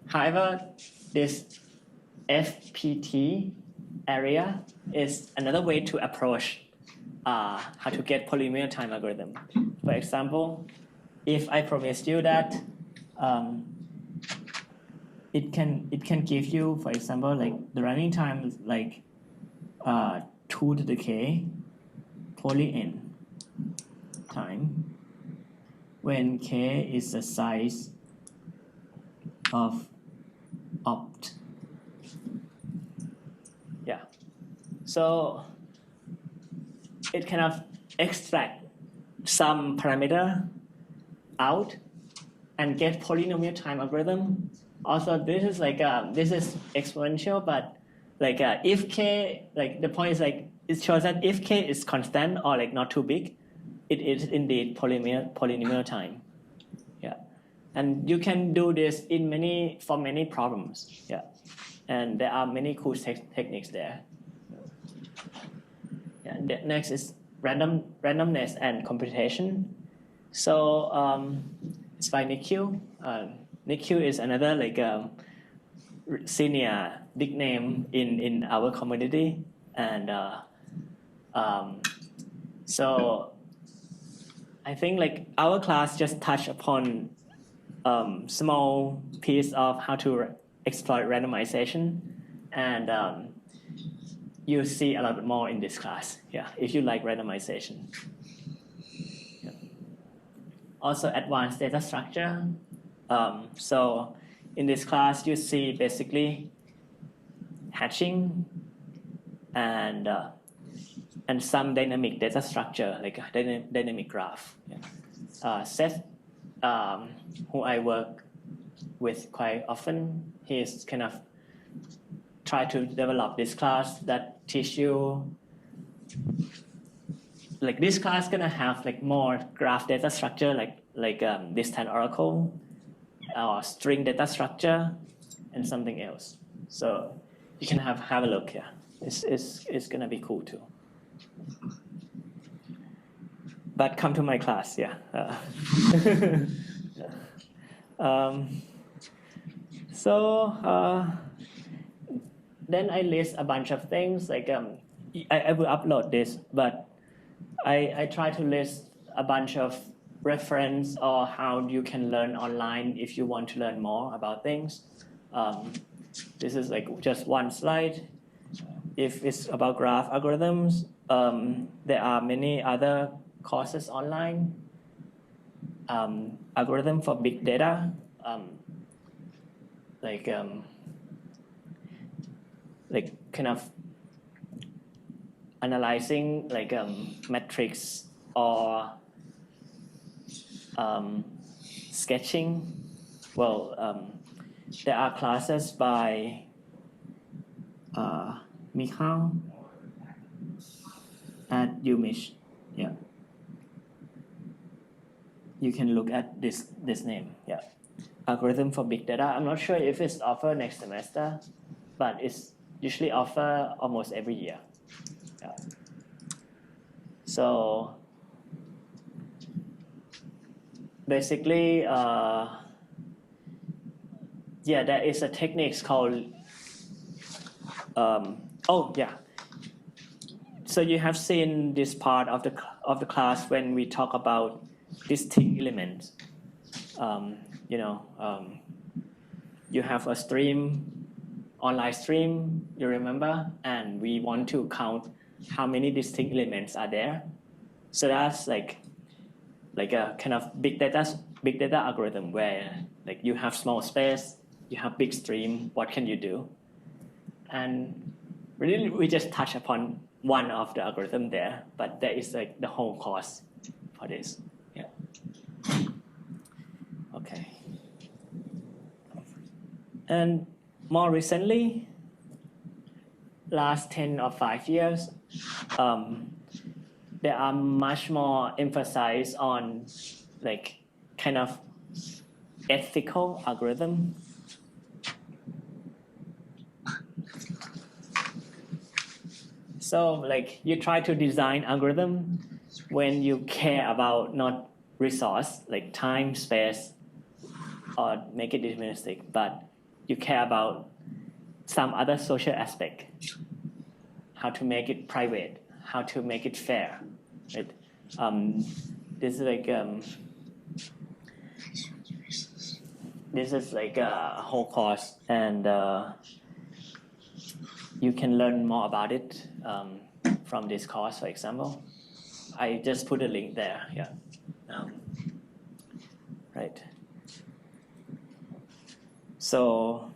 However, this FPT area is another way to approach how to get polynomial time algorithm. For example, if I promise you that it can give you, for example, like the running time is like 2 to the k poly n time when k is the size of opt. Yeah. So it kind of extract some parameter out and get polynomial time algorithm. Also, this is like this is exponential, but like if k, like the point is like it shows that if k is constant or like not too big, it is indeed polynomial time. Yeah, and you can do this in for many problems. Yeah, and there are many cool techniques there. Yeah, next is randomness and computation. So it's by Nick Q. Nick Q is another like senior big name in our community, and so I think like our class just touched upon small piece of how to exploit randomization, and you see a lot more in this class. Yeah, if you like randomization. Yeah. Also, advanced data structure. So in this class, you see basically hatching and some dynamic data structure, like a dynamic graph. Yeah. Seth, who I work with quite often, he's kind of try to develop this class that teach you, like this class gonna have like more graph data structure, like distant oracle, or string data structure, and something else. So you can have a look here. It's gonna be cool too. but come to my class, yeah. So then I list a bunch of things like I will upload this, but I try to list a bunch of reference or how you can learn online if you want to learn more about things. This is like just one slide. If it's about graph algorithms, there are many other courses online. Algorithm for big data, like kind of analyzing like metrics or sketching. Well, there are classes by Michal at UMich. Yeah, you can look at this name. Yeah, algorithm for big data. I'm not sure if it's offered next semester, but it's usually offered almost every year. Yeah. So basically, there is a technique called. So you have seen this part of the class when we talk about distinct elements. You have a stream, online stream, you remember, and we want to count how many distinct elements are there. So that's like a kind of big data algorithm where like you have small space, you have big stream. What can you do? And really, we just touch upon one of the algorithm there, but there is like the whole course for this. Yeah. Okay. And more recently, last 10 or 5 years, there are much more emphasis on like kind of ethical algorithm. So like you try to design algorithm when you care about not resource like time, space, or make it deterministic, but you care about some other social aspect. How to make it private, how to make it fair, right? This is like a whole course, and you can learn more about it from this course, for example. I just put a link there. Yeah. Right. So,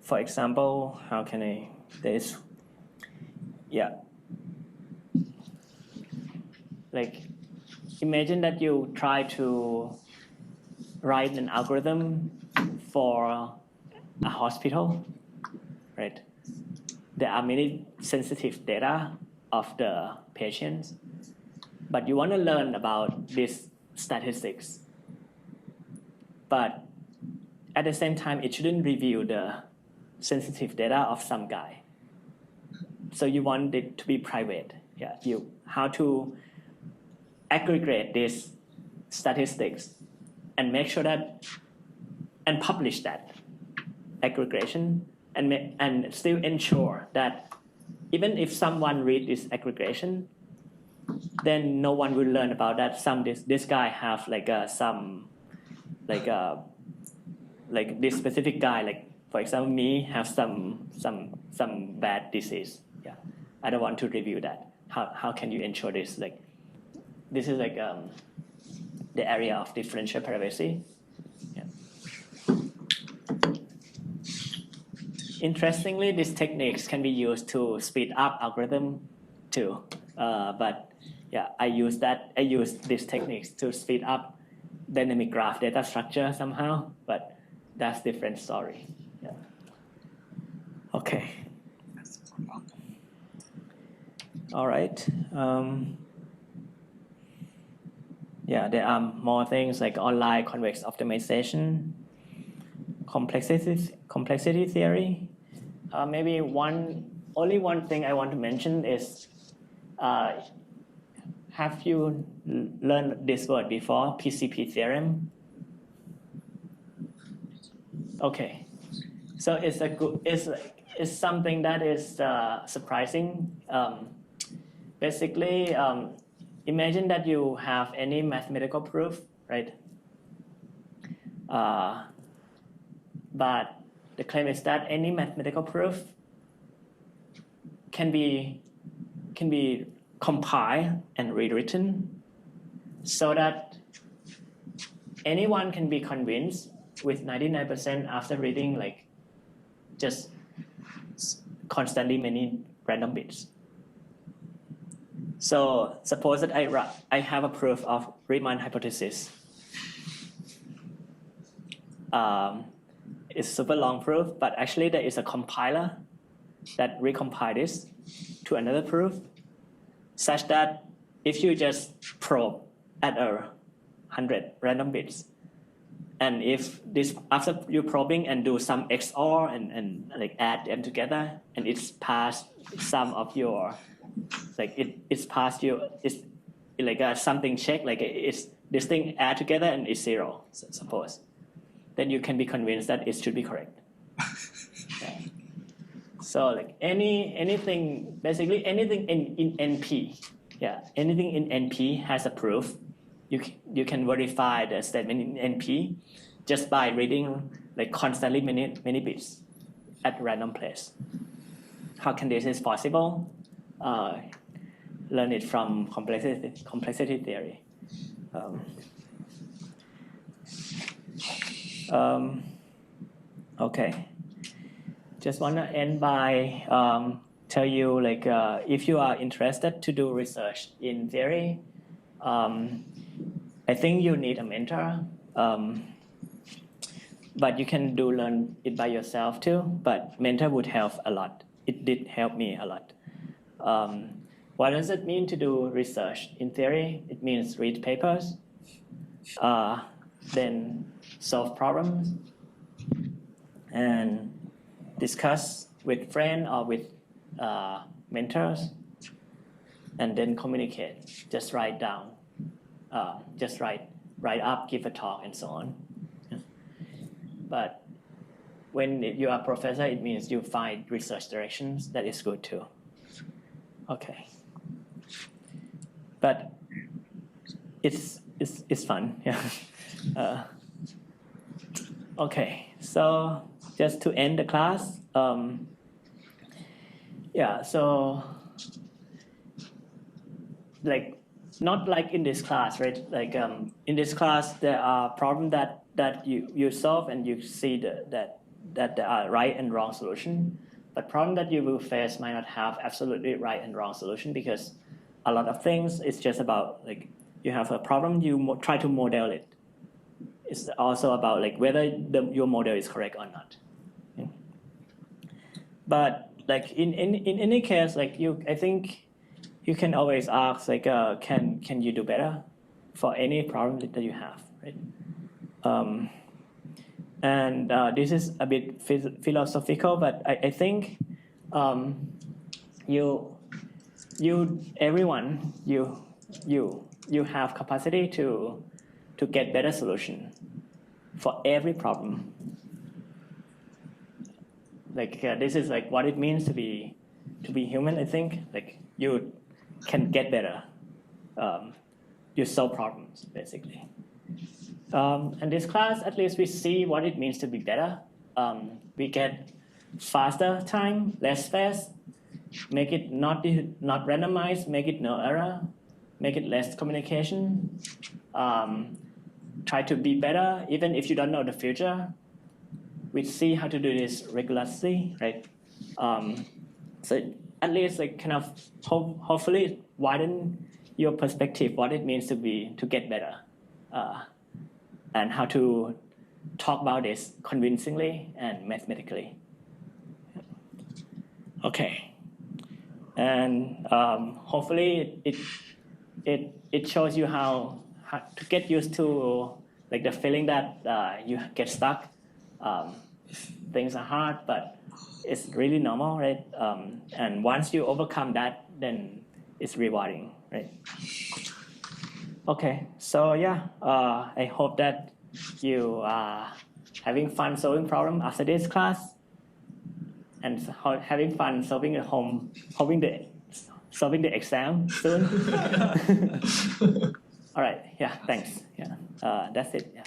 for example, how can I? This. Yeah. Like, imagine that you try to write an algorithm for a hospital, right? There are many sensitive data of the patients, but you want to learn about these statistics. But at the same time, it shouldn't reveal the sensitive data of some guy. So you want it to be private. Yeah, how to aggregate these statistics and make sure that and publish that aggregation and still ensure that even if someone read this aggregation, then no one will learn about that. This guy have like this specific guy, like for example me, have some bad disease. Yeah, I don't want to review that. How can you ensure this? Like this is like the area of differential privacy. Yeah. Interestingly, these techniques can be used to speed up algorithm too. But yeah, I use these techniques to speed up dynamic graph data structure somehow, but that's different story. Yeah. Okay. All right. There are more things like online convex optimization, complexity theory. Maybe only one thing I want to mention is have you learned this word before? PCP theorem. Okay, so it's something that is surprising. Basically, imagine that you have any mathematical proof, right? But the claim is that any mathematical proof can be compiled and rewritten so that anyone can be convinced with 99% after reading like just constantly many random bits. So suppose that I have a proof of Riemann hypothesis. It's super long proof, but actually there is a compiler that recompile this to another proof, such that if you just probe at 100 random bits, and if this after you probing and do some XOR and like add them together, and it's past some of your like it's past you, it's like something check, like it's this thing add together and it's 0, suppose, then you can be convinced that it should be correct. Okay. So like anything basically anything in NP, anything in NP has a proof. You can verify the statement in NP just by reading like constantly many bits at random place. How can this is possible? Learn it from complexity theory. Okay. Just wanna end by tell you like if you are interested to do research in theory, I think you need a mentor, but you can learn it by yourself too. But mentor would help a lot. It did help me a lot. What does it mean to do research in theory? It means read papers, then solve problems, and discuss with friends or with mentors, and then communicate. Just write down. Just write up, give a talk, and so on. But when you are a professor, it means you find research directions. That is good too. Okay. But it's fun, yeah. Okay, so just to end the class, so like not like in this class, right? Like in this class, there are problems that you solve and you see that there are right and wrong solution. But problem that you will face might not have absolutely right and wrong solution, because a lot of things it's just about like you have a problem, you try to model it. It's also about like whether your model is correct or not. Okay. But like in any case, like I think you can always ask like can you do better for any problem that you have, right? And this is a bit philosophical, but I think everyone you have capacity to get better solution for every problem. Like this is like what it means to be human. I think like you can get better. You solve problems basically. And this class, at least we see what it means to be better. We get faster time, less fast, make it not randomized, make it no error, make it less communication. Try to be better, even if you don't know the future. We see how to do this regularly, right? So at least like kind of hopefully widen your perspective, what it means to get better. And how to talk about this convincingly and mathematically. Okay, and hopefully it shows you how to get used to like the feeling that you get stuck. Things are hard, but it's really normal, right? And once you overcome that, then it's rewarding, right? Okay, so yeah, I hope that you are having fun solving problem after this class, and having fun solving solving the exam soon. All right, yeah, thanks. Yeah, that's it. Yeah.